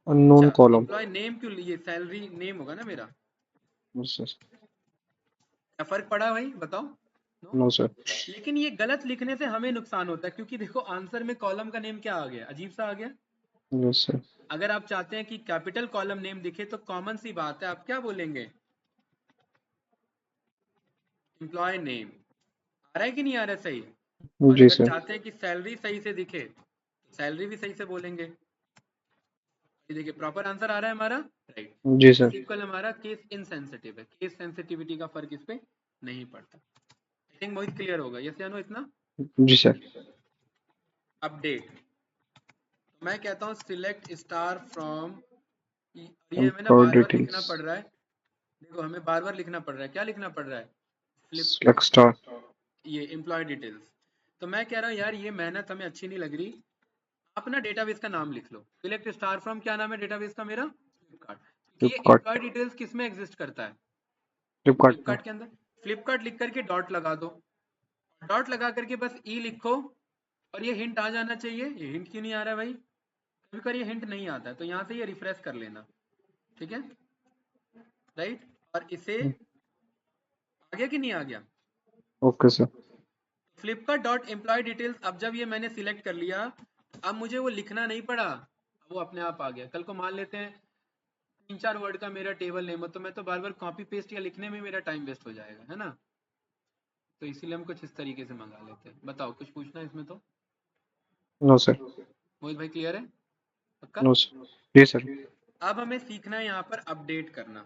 अननोन अच्छा, कॉलम। एम्प्लॉय नेम क्यों, ये सैलरी नेम होगा ना मेरा, यस सर। क्या फर्क पड़ा भाई बताओ? नो। No sir. लेकिन ये गलत लिखने से हमें नुकसान होता है, क्योंकि देखो आंसर में कॉलम का नेम क्या आ गया, अजीब सा आ गया। Yes sir. अगर आप चाहते हैं कि कैपिटल कॉलम नेम दिखे, तो कॉमन सी बात है, आप क्या बोलेंगे? Employ name. आ रहा है कि नहीं आ रहा है सही? और जी अगर सर। चाहते हैं कि सैलरी सही से दिखे, तो सैलरी भी सही से बोलेंगे। ये देखिए प्रॉपर आंसर आ रहा है हमारा, राइट। जी इस सर। इक्वल हमारा केस इनसेंसिटिव है, केस सेंसिटिविटी का फर्क इस पे नहीं पड़ता। आई थिंक मोहित क्लियर होगा, यस या नो इतना? जी सर। अपडेट, तो मैं कहता हूँ सिलेक्ट स्टार फ्रॉम, ये हमें ना एम्प्लॉय बार बार लिखना डिटेल्स। पड़ रहा है। देखो हमें बार बार लिखना पड़ रहा है, क्या लिखना पड़ रहा है? Flip, select star. ये एम्प्लॉय डिटेल्स। तो मैं कह रहा हूँ यार ये मेहनत हमें अच्छी नहीं लग रही, आप ना डेटाबेस का नाम लिख लो। सिलेक्ट स्टार फ्रॉम, क्या नाम है डेटाबेस का मेरा? फ्लिपकार्ट। क्योंकि ये एम्प्लॉय फ्लिपकार्ट। डिटेल्स किस में एग्जिस्ट करता है? फ्लिपकार्ट में। फ्लिपकार्ट के अंदर। फ्लिपकार्ट लिख करके डॉट लगा दो, डॉट लगा करके बस ई लिखो, और ये हिंट आ जाना चाहिए। ये हिंट क्यों नहीं आ रहा है भाई? कभी कभी ये हिंट नहीं आता है, तो यहाँ से ये रिफ्रेश कर लेना, ठीक है, राइट। और इसे आ गया कि नहीं आ गया? Okay sir. Flipkart dot employ details. अब जब ये मैंने सिलेक्ट कर लिया, अब मुझे वो लिखना नहीं पड़ा, वो अपने आप आ गया। कल को मान लेते हैं 3-4 वर्ड का मेरा टेबल नेम हो, तो मैं तो बार बार कॉपी पेस्ट या लिखने में मेरा टाइम वेस्ट हो जाएगा, है ना? तो इसीलिए हम कुछ इस तरीके से मंगा लेते हैं। बताओ कुछ पूछना है इसमें तो? No sir. मोहित भाई क्लियर है? पक्का? No sir. जी सर। अब हमें सीखना है यहाँ पर अपडेट करना।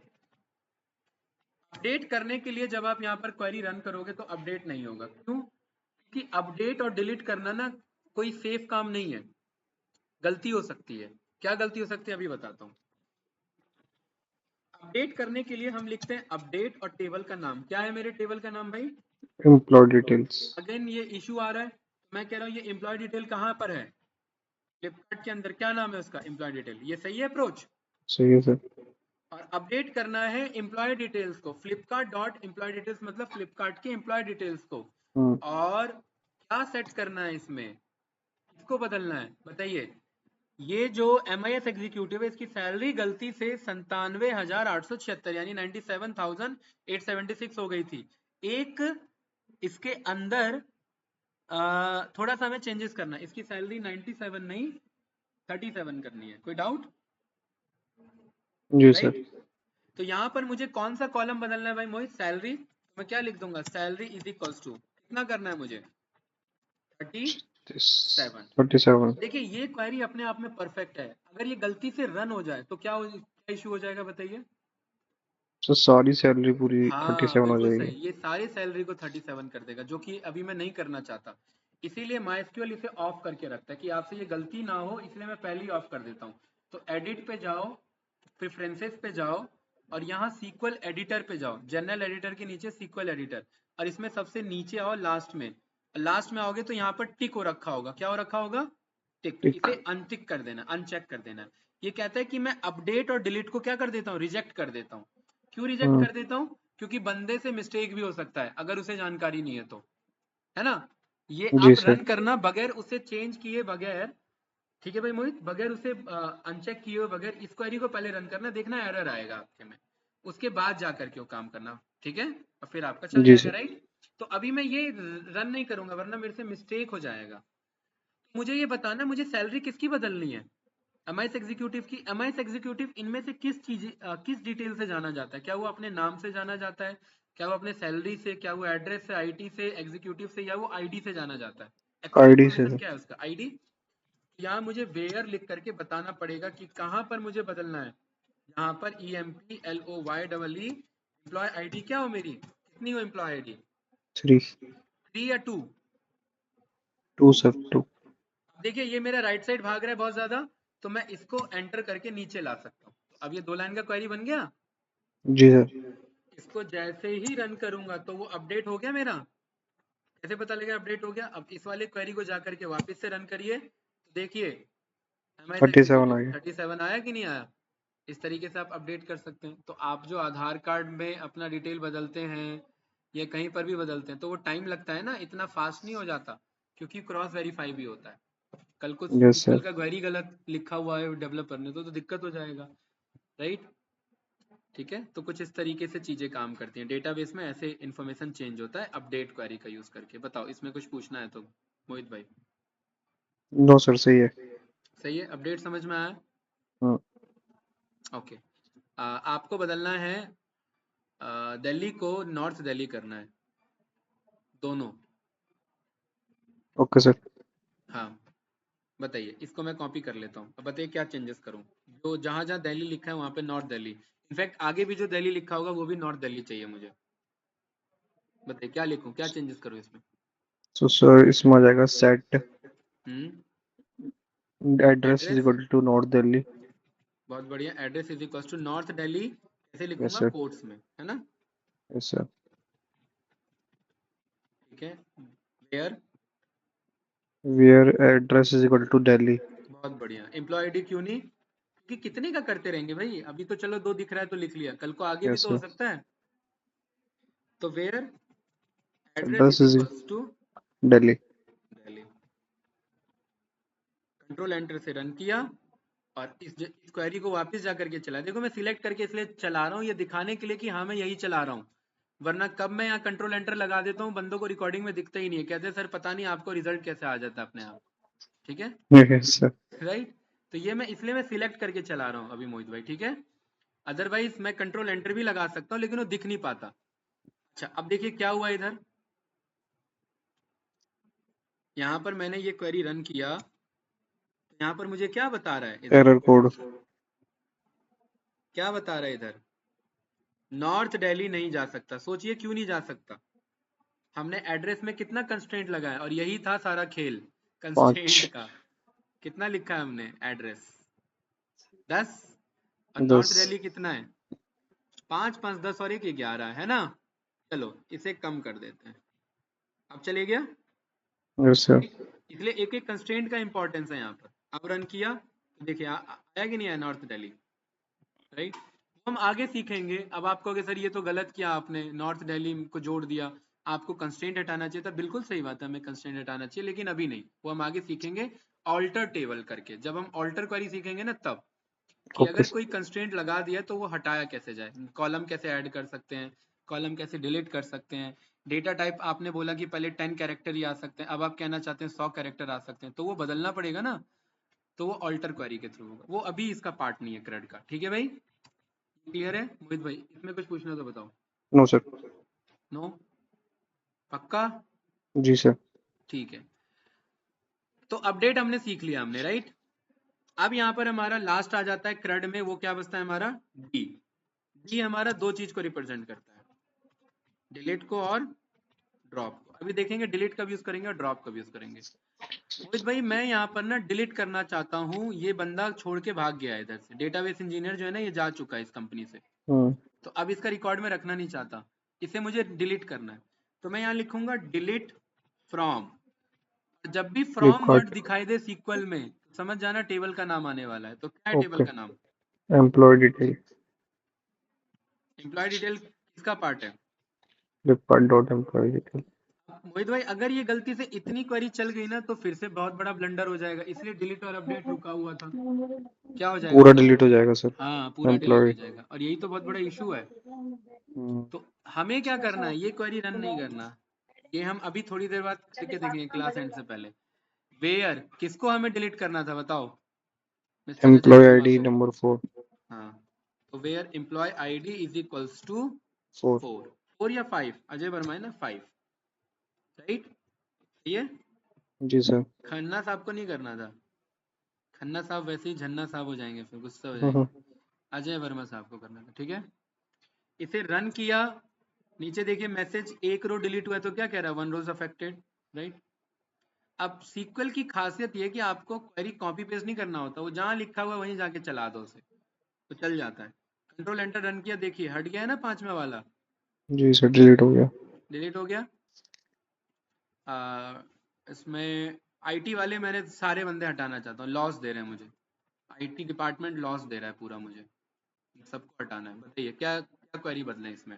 अपडेट करने के लिए जब आप यहाँ पर क्वेरी रन करोगे तो अपडेट नहीं होगा। क्यों? कि अपडेट और डिलीट करना ना कोई सेफ काम नहीं है, गलती हो सकती है। क्या गलती हो सकती है अभी बताता हूँ। अपडेट करने के लिए हम लिखते हैं अपडेट और टेबल का नाम। क्या है मेरे टेबल का नाम भाई? Employ details. अगेन ये इशू आ रहा है, मैं कह रहा हूँ ये एम्प्लॉय डिटेल कहाँ पर है? फ्लिपकार्ट के अंदर क्या नाम है उसका? Employ detail. ये सही है अप्रोच? सही है सर। और अपडेट करना है एम्प्लॉय डिटेल्स को, फ्लिपकार्ट डॉट एम्प्लॉय डिटेल्स मतलब फ्लिपकार्ट के एम्प्लॉय डिटेल्स को। हम्म। और क्या सेट करना है इसमें, इसको बदलना है। बताइए, ये जो MIS एग्जीक्यूटिव है इसकी सैलरी गलती से 97,876 यानी 97,876 हो गई थी। एक इसके अंदर थोड़ा सा हमें चेंजेस करना है, इसकी सैलरी 97 नहीं 37 करनी है। कोई डाउट? जी सर। राइट। तो यहाँ पर मुझे कौन सा कॉलम बदलना है भाई मोहित? सैलरी। मैं क्या लिख दूंगा? सैलरी इज इक्वल्स टू कितना करना है मुझे? 37। 37। देखिए ये क्वेरी अपने आप में परफेक्ट है। अगर ये गलती से रन हो जाए तो क्या इशू हो जाएगा बताइए? सर सारी सैलरी पूरी हाँ 37 हो बिल्कुल जाएगी। सही, ये सारे सैलरी को 37 कर देगा, जो कि अभी मैं नहीं करना चाहता। इसीलिए MySQL इसे ऑफ करके रखता है कि आपसे ये गलती ना हो, इसलिए मैं पहले ही ऑफ कर देता हूँ। तो एडिट पे जाओ, प्रेफरेंसेस पे जाओ, और यहाँ सीक्वल एडिटर पे जाओ। जनरल एडिटर के नीचे सीक्वल एडिटर, और इसमें सबसे नीचे आओ लास्ट में। लास्ट में आओगे तो यहाँ पर टिक हो रखा होगा। क्या हो रखा होगा? टिक। टिक। इसे अनटिक कर देना, अनचेक कर देना। ये कहता है कि मैं अपडेट और डिलीट को क्या कर देता हूँ? रिजेक्ट कर देता हूँ। क्यों रिजेक्ट हम्म। कर देता हूँ? क्योंकि बंदे से मिस्टेक भी हो सकता है अगर उसे जानकारी नहीं है तो, है ना? ये जी आप सर। रन करना बगैर उसे चेंज किए बगैर। ठीक है भाई मोहित, बगैर उसे अनचेक किए हुए बगैर इस क्वेरी को पहले रन करना, देखना एरर आएगा आपके में, उसके बाद जा करके वो काम करना। ठीक है? और फिर आपका चल जी जाएगा। सर। राइट। तो अभी मैं ये रन नहीं करूंगा वरना मेरे से मिस्टेक हो जाएगा। मुझे ये बताना, मुझे सैलरी किसकी बदलनी है? MIS एग्जीक्यूटिव की। MIS एग्जीक्यूटिव इनमें से किस चीज किस डिटेल से जाना जाता है? क्या वो अपने नाम से जाना जाता है? क्या वो अपने सैलरी से? क्या वो एड्रेस से, IT से, एग्जीक्यूटिव से, या वो ID से जाना जाता है? एक्चुअल आईडी से इन्फॉर्मेशन सर। क्या है उसका? ID। यहाँ मुझे वेयर लिख करके बताना पड़ेगा कि कहाँ पर मुझे बदलना है। यहाँ पर EMPLOYEE एम्प्लॉय ID क्या हो मेरी? कितनी हो एम्प्लॉय ID? 3। 3 या 2? 2 सर 2। देखिए ये मेरा राइट साइड भाग रहा है बहुत ज्यादा, तो मैं इसको एंटर करके नीचे ला सकता हूँ। अब ये 2 लाइन का क्वेरी बन गया। जी सर। इसको जैसे ही रन करूंगा तो वो अपडेट हो गया मेरा। कैसे पता लगा अपडेट हो गया? अब इस वाले क्वेरी को जाकर के वापस से रन करिए तो देखिए MIS 37 आ एग्जीक्यूटिव गया। 37 आया कि नहीं आया? इस तरीके से आप अपडेट कर सकते हैं। तो आप जो आधार कार्ड में अपना डिटेल बदलते हैं या कहीं पर भी बदलते हैं तो वो टाइम लगता है ना, इतना फास्ट नहीं हो जाता, क्योंकि क्रॉस वेरीफाई भी होता है। कल को यस कल सर। का क्वेरी गलत लिखा हुआ है डेवलपर ने तो दिक्कत हो जाएगा। राइट। ठीक है, तो कुछ इस तरीके से चीजें काम करती हैं डेटाबेस में, ऐसे इन्फॉर्मेशन चेंज होता है अपडेट क्वेरी का यूज करके। बताओ इसमें कुछ पूछना है तो मोहित भाई। नो सर सही है। सही है, अपडेट समझ में आया? हाँ। ओके। आपको बदलना है दिल्ली को नॉर्थ दिल्ली करना है, दोनों। Okay sir. हाँ बताइए, इसको मैं कॉपी कर लेता हूँ। अब बताइए क्या चेंजेस करूँ? जो जहाँ जहाँ दिल्ली लिखा है वहाँ पे नॉर्थ दिल्ली, इनफैक्ट आगे भी जो दिल्ली लिखा होगा वो भी नॉर्थ दिल्ली चाहिए मुझे। बताइए क्या लिखूँ, क्या चेंजेस करूँ इसमें? तो सर इसमें आ जाएगा set hmm. Address is address, equal to north Delhi. बहुत बढ़िया। Address is equal to north Delhi, कैसे यस लिखूंगा? सर। कोट्स में, है ना? Yes sir. ठीक है। Where, where address is equal to Delhi. बहुत बढ़िया। एम्प्लॉय आईडी क्यों नहीं? कि कितने का करते रहेंगे भाई? अभी तो चलो 2 दिख रहा है तो लिख लिया, कल को आगे भी यस तो हो सर। सकता है। तो where address address is is equals to Delhi. Delhi. Control enter से रन किया और इस क्वेरी को वापस जा करके चला। देखो मैं सिलेक्ट करके इसलिए चला रहा हूँ, ये दिखाने के लिए कि हाँ मैं यही चला रहा हूँ, वरना कब मैं यहाँ कंट्रोल एंटर लगा देता हूँ बंदों को रिकॉर्डिंग में दिखता ही नहीं है, कहते हैं सर पता नहीं आपको रिजल्ट कैसे आ जाता है अपने आप। ठीक है? Yes sir. राइट। तो ये मैं इसलिए मैं सिलेक्ट करके चला रहा हूँ अभी मोहित भाई। ठीक है? अदरवाइज मैं कंट्रोल एंटर भी लगा सकता हूँ लेकिन वो दिख नहीं पाता। अच्छा अब देखिए क्या हुआ इधर। यहाँ पर मैंने ये क्वेरी रन किया तो यहाँ पर मुझे क्या बता रहा है इधर? Error code. क्या बता रहा है इधर? नॉर्थ दिल्ली नहीं जा सकता। सोचिए क्यों नहीं जा सकता। हमने एड्रेस में कितना कंस्ट्रेंट लगाया और यही था सारा खेल कंस्ट्रेंट 5, का। कितना लिखा है हमने एड्रेस? 10। और नॉर्थ 10। दिल्ली कितना है? 5 5 10 और 1 11 है ना। चलो इसे कम कर देते हैं। अब चले गया। Yes sir. इसलिए एक एक कंस्ट्रेंट का इंपॉर्टेंस है यहाँ पर। अब रन किया तो देखिए आया कि नहीं आया नॉर्थ दिल्ली, राइट। हम आगे सीखेंगे। अब आप कहोगे सर ये तो गलत किया आपने, नॉर्थ दिल्ली को जोड़ दिया, आपको कंस्ट्रेंट हटाना चाहिए था। बिल्कुल सही बात है, हमें कंस्ट्रेंट हटाना चाहिए, लेकिन अभी नहीं, वो हम आगे सीखेंगे ऑल्टर टेबल करके। जब हम ऑल्टर क्वेरी सीखेंगे ना तब, कि ओके अगर सर। कोई कंस्ट्रेंट लगा दिया तो वो हटाया कैसे जाए, कॉलम कैसे ऐड कर सकते हैं, कॉलम कैसे डिलीट कर सकते हैं। डेटा टाइप आपने बोला कि पहले 10 कैरेक्टर ही आ सकते हैं, अब आप कहना चाहते हैं 100 कैरेक्टर आ सकते हैं, तो वो बदलना पड़ेगा ना। तो वो ऑल्टर क्वेरी के थ्रू होगा, वो अभी इसका पार्ट नहीं है क्रेड का। ठीक है भाई, क्लियर है मोहित भाई? इसमें कुछ पूछना तो बताओ। No sir. नो? पक्का? जी सर। ठीक है। तो अपडेट हमने सीख लिया हमने, राइट। अब यहाँ पर हमारा लास्ट आ जाता है क्रेड में, वो क्या बचता है हमारा? डी। डी हमारा दो चीज को रिप्रेजेंट करता है, डिलीट को और ड्रॉप को। अभी देखेंगे डिलीट कब यूज करेंगे और ड्रॉप कब यूज करेंगे। मोहित भाई मैं यहाँ पर ना डिलीट करना चाहता हूँ, ये बंदा छोड़ के भाग गया है इधर से, डेटाबेस इंजीनियर जो है ना ये जा चुका है इस कंपनी से, हम्म। तो अब इसका रिकॉर्ड में रखना नहीं चाहता, इसे मुझे डिलीट करना है। तो मैं यहाँ लिखूंगा डिलीट फ्रॉम। जब भी फ्रॉम वर्ड फ्लिपकार्ट। दिखाई दे सीक्वल में, समझ जाना टेबल का नाम आने वाला है। तो क्या है टेबल ओके। का नाम? Employ detail. एम्प्लॉय डिटेल किसका पार्ट है? Flipkart dot employ detail. Mohit भाई अगर ये गलती से इतनी क्वेरी चल गई ना तो फिर से बहुत बड़ा ब्लंडर हो जाएगा, इसलिए डिलीट और अपडेट रुका हुआ था। क्या हो जाएगा पूरा बताओ? डिलीट हो जाएगा सर। हाँ पूरा डिलीट हो एम्प्लॉय। जाएगा, और यही तो बहुत बड़ा इशू है। हम्म। तो हमें क्या करना है, ये क्वेरी रन नहीं करना, ये हम अभी थोड़ी देर बाद करके देखेंगे क्लास एंड से पहले। वेयर किसको हमें डिलीट करना था बताओ mister Ajay employ Verma ID को? नंबर 4। हाँ, तो where employ ID is equals to 4। 4। 4 या 5? अजय वर्मा है ना 5, राइट। ये जी सर। खन्ना साहब को नहीं करना था, खन्ना साहब वैसे ही झन्ना साहब हो जाएंगे, फिर गुस्सा हो हम्म। जाएंगे। अजय वर्मा साहब को करना था, ठीक है। इसे रन किया, नीचे देखिए मैसेज, एक रो डिलीट हुआ है, तो क्या कह रहा है? 1 रोज अफेक्टेड, राइट। अब सीक्वल की खासियत ये है कि आपको क्वेरी कॉपी पेस्ट नहीं करना होता, वो जहां लिखा हुआ है वहीं जाके चला दो उसे, तो चल जाता है। कंट्रोल एंटर रन किया, देखिए हट गया है ना पांचवा वाला, जी सर डिलीट हो गया। डिलीट हो गया। इसमें आईटी वाले मैंने सारे बंदे हटाना चाहता हूँ, लॉस दे रहे हैं मुझे, आईटी डिपार्टमेंट लॉस दे रहा है पूरा मुझे, सबको हटाना है। बताइए क्या क्या क्वेरी बदले इसमें?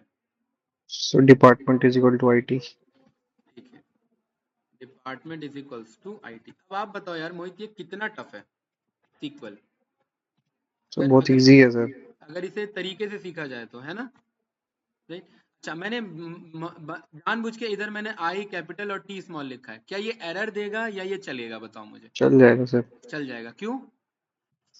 Sir department is equal to IT. ठीक है, department is equals to IT. अब आप बताओ यार मोहित ये कितना टफ है सीक्वल, सर अगर बहुत अगर इजी है सर। अगर इसे तरीके से सीखा जाए तो, है ना, राइट। अच्छा मैंने जानबूझ के इधर मैंने आई कैपिटल और टी स्मॉल लिखा है, क्या ये एरर देगा या ये चलेगा बताओ मुझे? चल जाएगा सर। चल जाएगा, क्यों?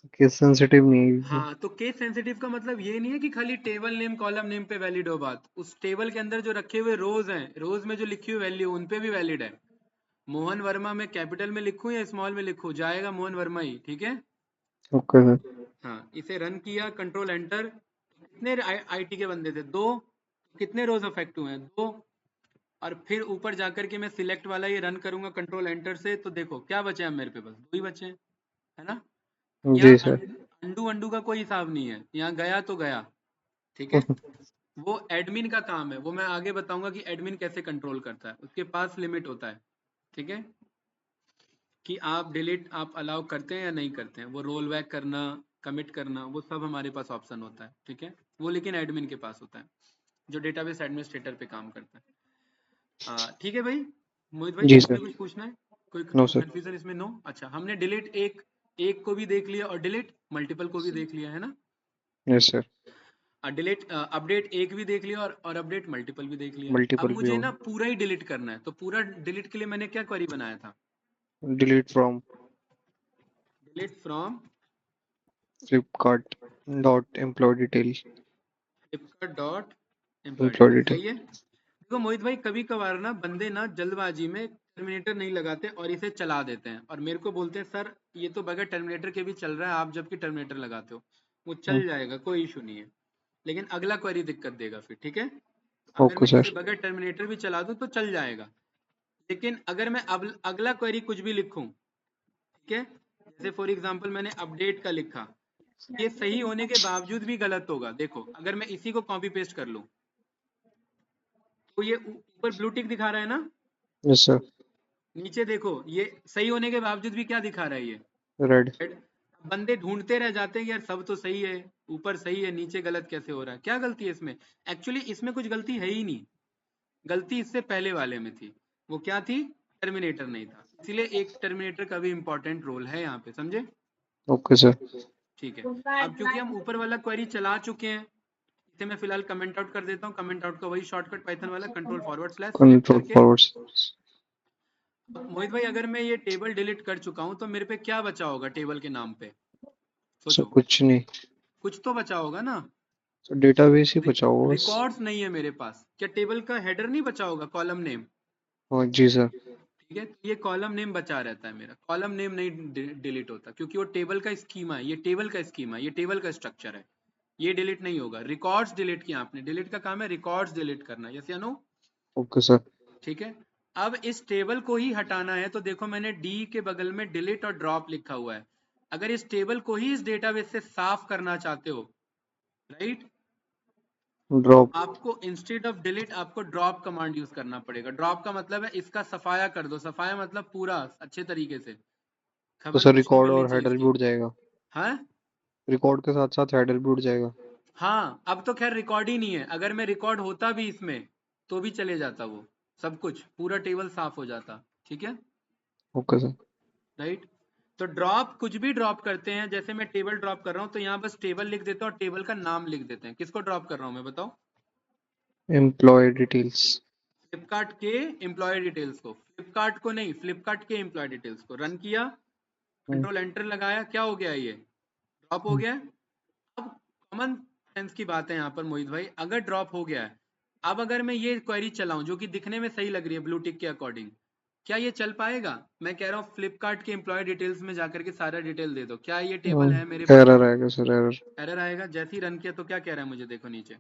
केस सेंसिटिव नहीं है। हाँ, तो केस सेंसिटिव का मतलब ये नहीं है कि खाली टेबल नेम कॉलम नेम पे वैलिड हो बात, उस टेबल के अंदर जो रखे हुए रोज हैं, रोज में जो लिखी हुई वैल्यू उन पे भी वैलिड है। मोहन वर्मा में कैपिटल में लिखूं या स्मॉल में लिखूं, जाएगा मोहन वर्मा ही, ठीक है। Okay sir. हाँ, इसे रन किया, कंट्रोल एंटर। कितने आईटी के बंदे थे? दो। कितने रोज अफेक्ट हुए हैं? दो। और फिर ऊपर जाकर के मैं सिलेक्ट वाला ये रन करूंगा कंट्रोल एंटर से, तो देखो क्या बचे हैं मेरे पे? बस दो ही बचे हैं, है ना। जी यहाँ सर। अंडू अंडू का कोई हिसाब नहीं है, यहाँ गया तो गया, ठीक है। वो एडमिन का काम है, वो मैं आगे बताऊंगा कि एडमिन कैसे कंट्रोल करता है, उसके पास लिमिट होता है, ठीक है, कि आप डिलीट आप अलाउ करते हैं या नहीं करते हैं, वो रोल बैक करना, कमिट करना, वो सब हमारे पास ऑप्शन होता है, ठीक है। वो लेकिन एडमिन के पास होता है, जो डेटाबेस एडमिनिस्ट्रेटर पे काम करता है। ठीक है भाई। मोहित भाई जी इसमें सर। कुछ पूछना है? कोई नो सर। कंफ्यूजन इसमें? नो। अच्छा हमने डिलीट एक एक को भी देख लिया और डिलीट मल्टीपल को भी देख लिया, है ना। Yes sir. डिलीट अपडेट एक भी देख लिया और अपडेट मल्टीपल भी देख लिया। अब मल्टीपल भी मुझे हो ना गया। पूरा ही डिलीट करना है, तो पूरा डिलीट के लिए मैंने क्या क्वेरी बनाया था? Delete from delete from Flipkart dot employ detail. Flipkart dot employ employ detail, detail. सही है। देखो मोहित भाई कभी कभार ना बंदे ना जल्दबाजी में टर्मिनेटर नहीं लगाते और इसे चला देते हैं, और मेरे को बोलते हैं सर ये तो बगैर टर्मिनेटर के भी चल रहा है, आप जबकि टर्मिनेटर लगाते हो। वो चल जाएगा, कोई इशू नहीं है। लेकिन अगला क्वेरी दिक्कत देगा फिर, ठीक है। अगर ओके मैं सर। इसे बगैर टर्मिनेटर भी चला दूं तो चल जाएगा, लेकिन अगर मैं अब अगला क्वेरी कुछ भी लिखूं, ठीक है, जैसे फॉर एग्जांपल मैंने अपडेट का लिखा, ये सही होने के बावजूद भी गलत होगा। देखो अगर मैं इसी को कॉपी पेस्ट कर लूं तो ये ऊपर ब्लू टिक दिखा रहा है ना, यस सर। नीचे देखो ये सही होने के बावजूद भी क्या दिखा रहा है, ये रेड। रेड। बंदे ढूंढते रह जाते हैं कि यार सब तो सही है, ऊपर सही है, नीचे गलत कैसे हो रहा है, क्या गलती है इसमें। एक्चुअली इसमें कुछ गलती है ही नहीं, गलती इससे पहले वाले में थी। वो क्या थी, टर्मिनेटर नहीं था, इसीलिए एक टर्मिनेटर का भी इंपॉर्टेंट रोल है यहाँ पे, समझे। Okay sir. ठीक है, अब क्योंकि हम ऊपर वाला क्वेरी चला चुके हैं, इसे मैं फिलहाल कमेंट आउट कर देता हूँ। कमेंट आउट का वही शॉर्टकट पाइथन वाला control forward slash slip control करके। फॉरवर्ड। अब मोहित भाई अगर मैं ये टेबल डिलीट कर चुका हूँ तो मेरे पे क्या बचा होगा टेबल के नाम पे, सर सोचो। कुछ नहीं। कुछ तो बचा होगा ना। सर डेटाबेस ही बचा होगा बस। रिकॉर्ड्स नहीं है मेरे पास, क्या टेबल का हेडर नहीं बचा होगा, कॉलम नेम। हाँ जी सर। ठीक है, तो ये कॉलम नेम बचा रहता है मेरा, कॉलम नेम नहीं डिलीट होता, क्योंकि वो टेबल का स्कीमा है, ये टेबल का स्कीमा है, ये टेबल का स्ट्रक्चर है, ये डिलीट नहीं होगा। रिकॉर्ड्स डिलीट किया आपने, डिलीट का काम है रिकॉर्ड्स डिलीट करना, यस या नो। Okay sir. ठीक है, अब इस टेबल को ही हटाना है, तो देखो मैंने डी के बगल में डिलीट और ड्रॉप लिखा हुआ है। अगर इस टेबल को ही इस डेटाबेस से साफ करना चाहते हो, राइट, तो ड्रॉप। आपको इंस्टेड ऑफ डिलीट आपको ड्रॉप कमांड यूज करना पड़ेगा। ड्रॉप का मतलब है इसका सफाया कर दो, सफाया मतलब पूरा अच्छे तरीके से, तो खबर सर कुछ नहीं रिकॉर्ड मिलनी और चाहिए हेडर भी इसकी। उड़ जाएगा। हाँ रिकॉर्ड के साथ साथ हेडर भी उड़ जाएगा। हाँ, अब तो खैर रिकॉर्ड ही नहीं है, अगर मैं रिकॉर्ड होता भी इसमें तो भी चले जाता, वो सब कुछ पूरा टेबल साफ हो जाता, ठीक है, ओके सर। राइट। तो ड्रॉप कुछ भी ड्रॉप करते हैं, जैसे मैं टेबल ड्रॉप कर रहा हूँ तो यहाँ बस टेबल लिख देता हूँ और टेबल का नाम लिख देते हैं। किसको ड्रॉप कर रहा हूँ मैं, बताओ। Employ details. फ्लिपकार्ट के एम्प्लॉय डिटेल्स को, फ्लिपकार्ट को नहीं, फ्लिपकार्ट के एम्प्लॉय डिटेल्स को रन किया, कंट्रोल एंटर लगाया, क्या हो गया, ये ड्रॉप हो गया। अब कॉमन सेंस की बात है यहाँ पर मोहित भाई, अगर ड्रॉप हो गया है, अब अगर मैं ये क्वेरी चलाऊं जो कि दिखने में सही लग रही है ब्लू टिक के अकॉर्डिंग, क्या ये चल पाएगा। मैं कह रहा हूँ फ्लिपकार्ट के एम्प्लॉय डिटेल्स में जाकर के सारा डिटेल दे दो, क्या ये टेबल है मेरे पास। एरर आएगा सर, एरर। एरर आएगा, जैसे ही रन किया तो क्या कह रहा है मुझे, देखो नीचे,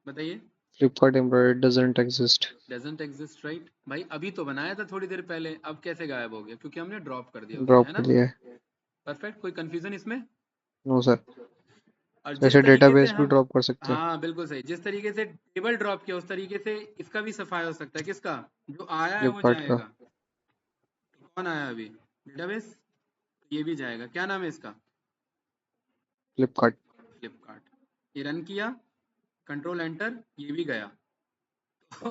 बताइए। Flipkart employ doesn't exist. Doesn't exist, right भाई, अभी तो बनाया था थोड़ी देर पहले, अब कैसे गायब हो गया, क्योंकि हमने ड्रॉप कर दिया उसे, ड्रॉप है कर ना। दिया है। परफेक्ट, कोई कंफ्यूजन इसमें। No sir. और जिस जैसे तरीके से डेटाबेस भी हम, ड्रॉप कर सकते हैं। हाँ बिल्कुल सही, जिस तरीके से टेबल ड्रॉप किया उस तरीके से इसका भी सफाया हो सकता है। किसका, जो आया है वो फ्लिपकार्ट का। जाएगा। तो कौन आया अभी, डेटाबेस, ये भी जाएगा। क्या नाम है इसका, फ्लिपकार्ट। फ्लिपकार्ट। ये रन किया, कंट्रोल एंटर, ये भी गया। तो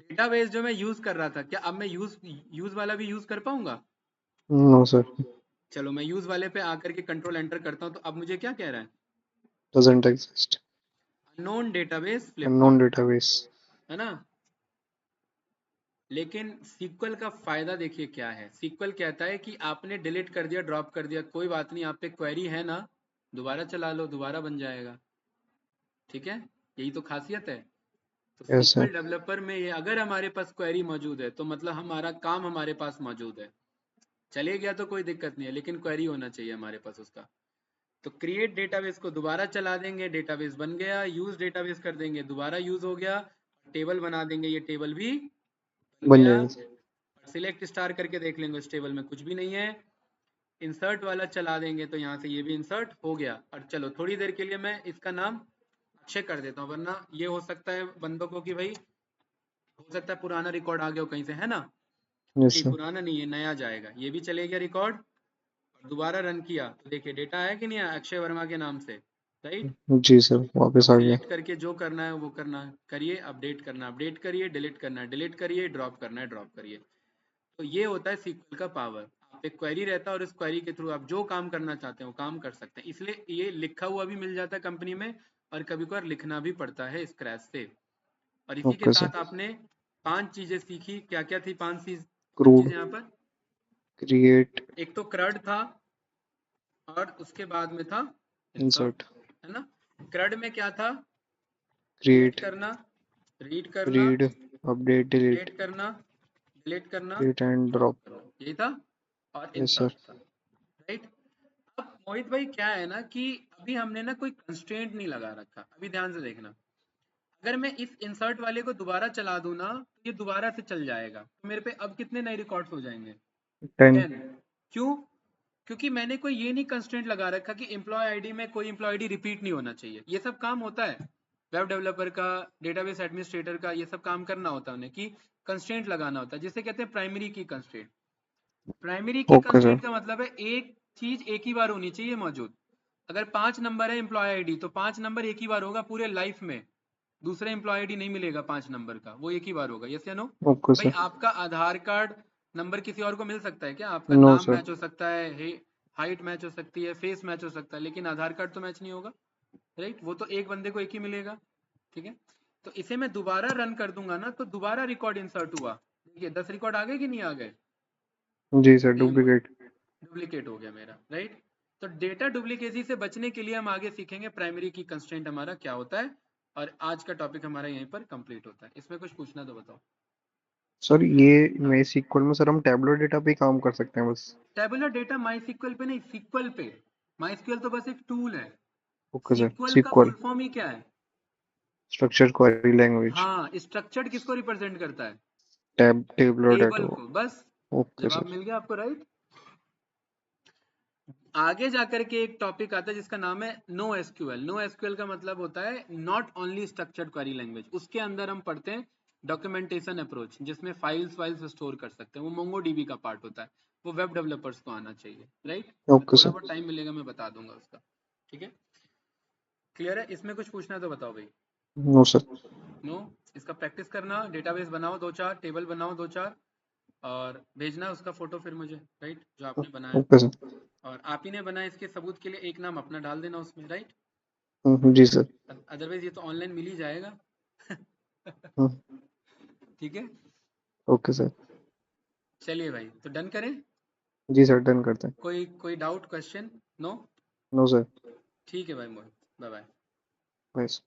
डेटाबेस जो मैं यूज कर रहा था, क्या अब मैं यूज यूज वाला भी यूज कर पाऊंगा। No sir. चलो मैं यूज वाले पे आकर के कंट्रोल एंटर करता हूँ, तो अब मुझे क्या कह रहा है, doesn't exist. Unknown database unknown Flipkart, database. है ना। लेकिन सीक्वल का फायदा देखिए क्या है, सीक्वल कहता है कि आपने डिलीट कर दिया, ड्रॉप कर दिया, कोई बात नहीं, आप पे क्वेरी है ना, दोबारा चला लो, दोबारा बन जाएगा, ठीक है, यही तो खासियत है। तो यस सर। सीक्वल डेवलपर में ये, अगर हमारे पास क्वेरी मौजूद है तो मतलब हमारा काम हमारे पास मौजूद है, चले गया तो कोई दिक्कत नहीं है, लेकिन क्वेरी होना चाहिए हमारे पास उसका। तो क्रिएट डेटाबेस को दोबारा चला देंगे, डेटाबेस बन गया, यूज डेटाबेस कर देंगे, दोबारा यूज हो गया, टेबल बना देंगे, ये टेबल भी बन बन गया। जाएगा। सिलेक्ट स्टार करके देख लेंगे उस टेबल में कुछ भी नहीं है। इंसर्ट वाला चला देंगे तो यहाँ से ये भी इंसर्ट हो गया। और चलो थोड़ी देर के लिए मैं इसका नाम अक्षय कर देता हूँ, वरना ये हो सकता है बंदों को कि भाई हो सकता है पुराना रिकॉर्ड आ गया हो कहीं से, है ना। यस नहीं सर। पुराना नहीं है, नया जाएगा, ये भी चले गया रिकॉर्ड। और दोबारा रन किया तो देखिए डेटा आया कि नहीं आया अक्षय वर्मा के नाम से, राइट। जी सर, अब वापस आ गया। सिलेक्ट करके जो करना है वो करना करिए, अपडेट करना अपडेट करिए, डिलीट करना है डिलीट करिए, ड्रॉप करना है ड्रॉप करिए। तो ये होता है सीक्वल का पावर। आप एक क्वेरी रहता है और इस क्वेरी के थ्रू आप जो काम करना चाहते हैं वो काम कर सकते हैं, इसलिए ये लिखा हुआ भी मिल जाता है कंपनी में, और कभी कभार लिखना भी पड़ता है स्क्रैच से। और इसी के ओके सर। साथ आपने 5 चीजें सीखी, क्या क्या थी 5 चीज क्रूड। यहाँ पर। क्रिएट। एक तो क्रड था, और उसके बाद में था इंसर्ट, इंसर्ट। है ना। क्रड में क्या था, क्रिएट क्रिएट। करना, रीड करना, रीड। Update delete. अपडेट करना, डिलीट करना, क्रिएट एंड ड्रॉप ड्रॉप। करना, यही था। और यस इंसर्ट सर। था, राइट। अब मोहित भाई क्या है ना कि अभी हमने ना कोई कंस्ट्रेंट नहीं लगा रखा, अभी ध्यान से देखना। अगर मैं इस इंसर्ट वाले को दोबारा चला दूं ना तो ये दोबारा से चल जाएगा, तो मेरे पे अब कितने नए रिकॉर्ड्स हो जाएंगे? 10। 10। क्यों? क्योंकि मैंने कोई ये नहीं कंस्ट्रेंट लगा रखा कि एम्प्लॉय आईडी में कोई एम्प्लॉय आईडी रिपीट नहीं होना चाहिए। ये सब काम होता है वेब डेवलपर का, डेटाबेस एडमिनिस्ट्रेटर का, ये सब काम करना होता है उन्हें कि कंस्ट्रेंट लगाना होता है, जिसे कहते हैं प्राइमरी की कंस्ट्रेंट। प्राइमरी की ओके सर। कंस्ट्रेंट का मतलब है एक चीज एक ही बार होनी चाहिए मौजूद। अगर 5 नंबर है एम्प्लॉय आईडी तो 5 नंबर एक ही बार होगा पूरे लाइफ में। दूसरा एम्प्लॉय आईडी नहीं मिलेगा 5 नंबर का, वो एक ही बार होगा। यस या नो? ओके भाई सर। आपका आधार कार्ड नंबर किसी और को मिल सकता है क्या? आपका नो नाम सर। मैच हो सकता है, हाइट मैच हो सकती है, फेस मैच हो सकता है, लेकिन आधार कार्ड तो मैच नहीं होगा। राइट? वो तो एक बंदे को एक ही मिलेगा। ठीक है, तो इसे मैं दोबारा रन कर दूंगा ना तो दोबारा रिकॉर्ड इंसर्ट हुआ। देखिए 10 रिकॉर्ड आ गए कि नहीं आ गए? जी सर, सेम डुप्लीकेट। डुप्लीकेट हो गया मेरा। राइट? तो डेटा डुप्लीकेसी से बचने के लिए हम आगे सीखेंगे प्राइमरी की कंस्ट्रेंट हमारा क्या होता है। और आज का टॉपिक हमारा यहीं पर कंप्लीट होता है। इसमें कुछ पूछना तो बताओ। सर ये मैं सीक्वल में सर हम टैबुलर डेटा पे ही काम कर सकते हैं बस? टेबुलर डेटा माई सीक्वल पे नहीं, सीक्वल पे। माई सीक्वल तो बस एक टूल है। Okay sir. सीक्वल का सीक्वल फुल फॉर्म ही क्या है? Structure query language. हाँ, स्ट्रक्चर्ड किसको रिप्रेजेंट करता है? Tabular table data. को, बस। ओके जवाब सर। मिल गया आपको। राइट? आगे जाकर के एक टॉपिक आता है जिसका नाम है नो एसक्यूएल। नो एसक्यूएल का मतलब होता है not only structured query language. उसके अंदर हम पढ़ते हैं डॉक्यूमेंटेशन अप्रोच, जिसमें फाइल्स स्टोर कर सकते हैं। वो मोंगोडीबी का पार्ट होता है। वो वेब डेवलपर्स को आना चाहिए। राइट? ओके थोड़ा सर। बहुत टाइम मिलेगा मैं बता दूंगा उसका। ठीक है, क्लियर है? इसमें कुछ पूछना तो बताओ भाई। No sir. नो? इसका प्रैक्टिस करना, डेटाबेस बनाओ 2-4, टेबल बनाओ 2-4, और भेजना उसका फोटो फिर मुझे। राइट? जो आपने बनाया। Okay sir. और आप ही ने बनाया, इसके सबूत के लिए एक नाम अपना डाल देना उसमें। राइट? जी सर। अदरवाइज ये तो ऑनलाइन मिल ही जाएगा। ठीक है, ओके सर। चलिए भाई, तो डन करें? जी सर, डन करते हैं। कोई कोई doubt, question? No? No sir. ठीक है भाई मोहित, बाय बाय। बस।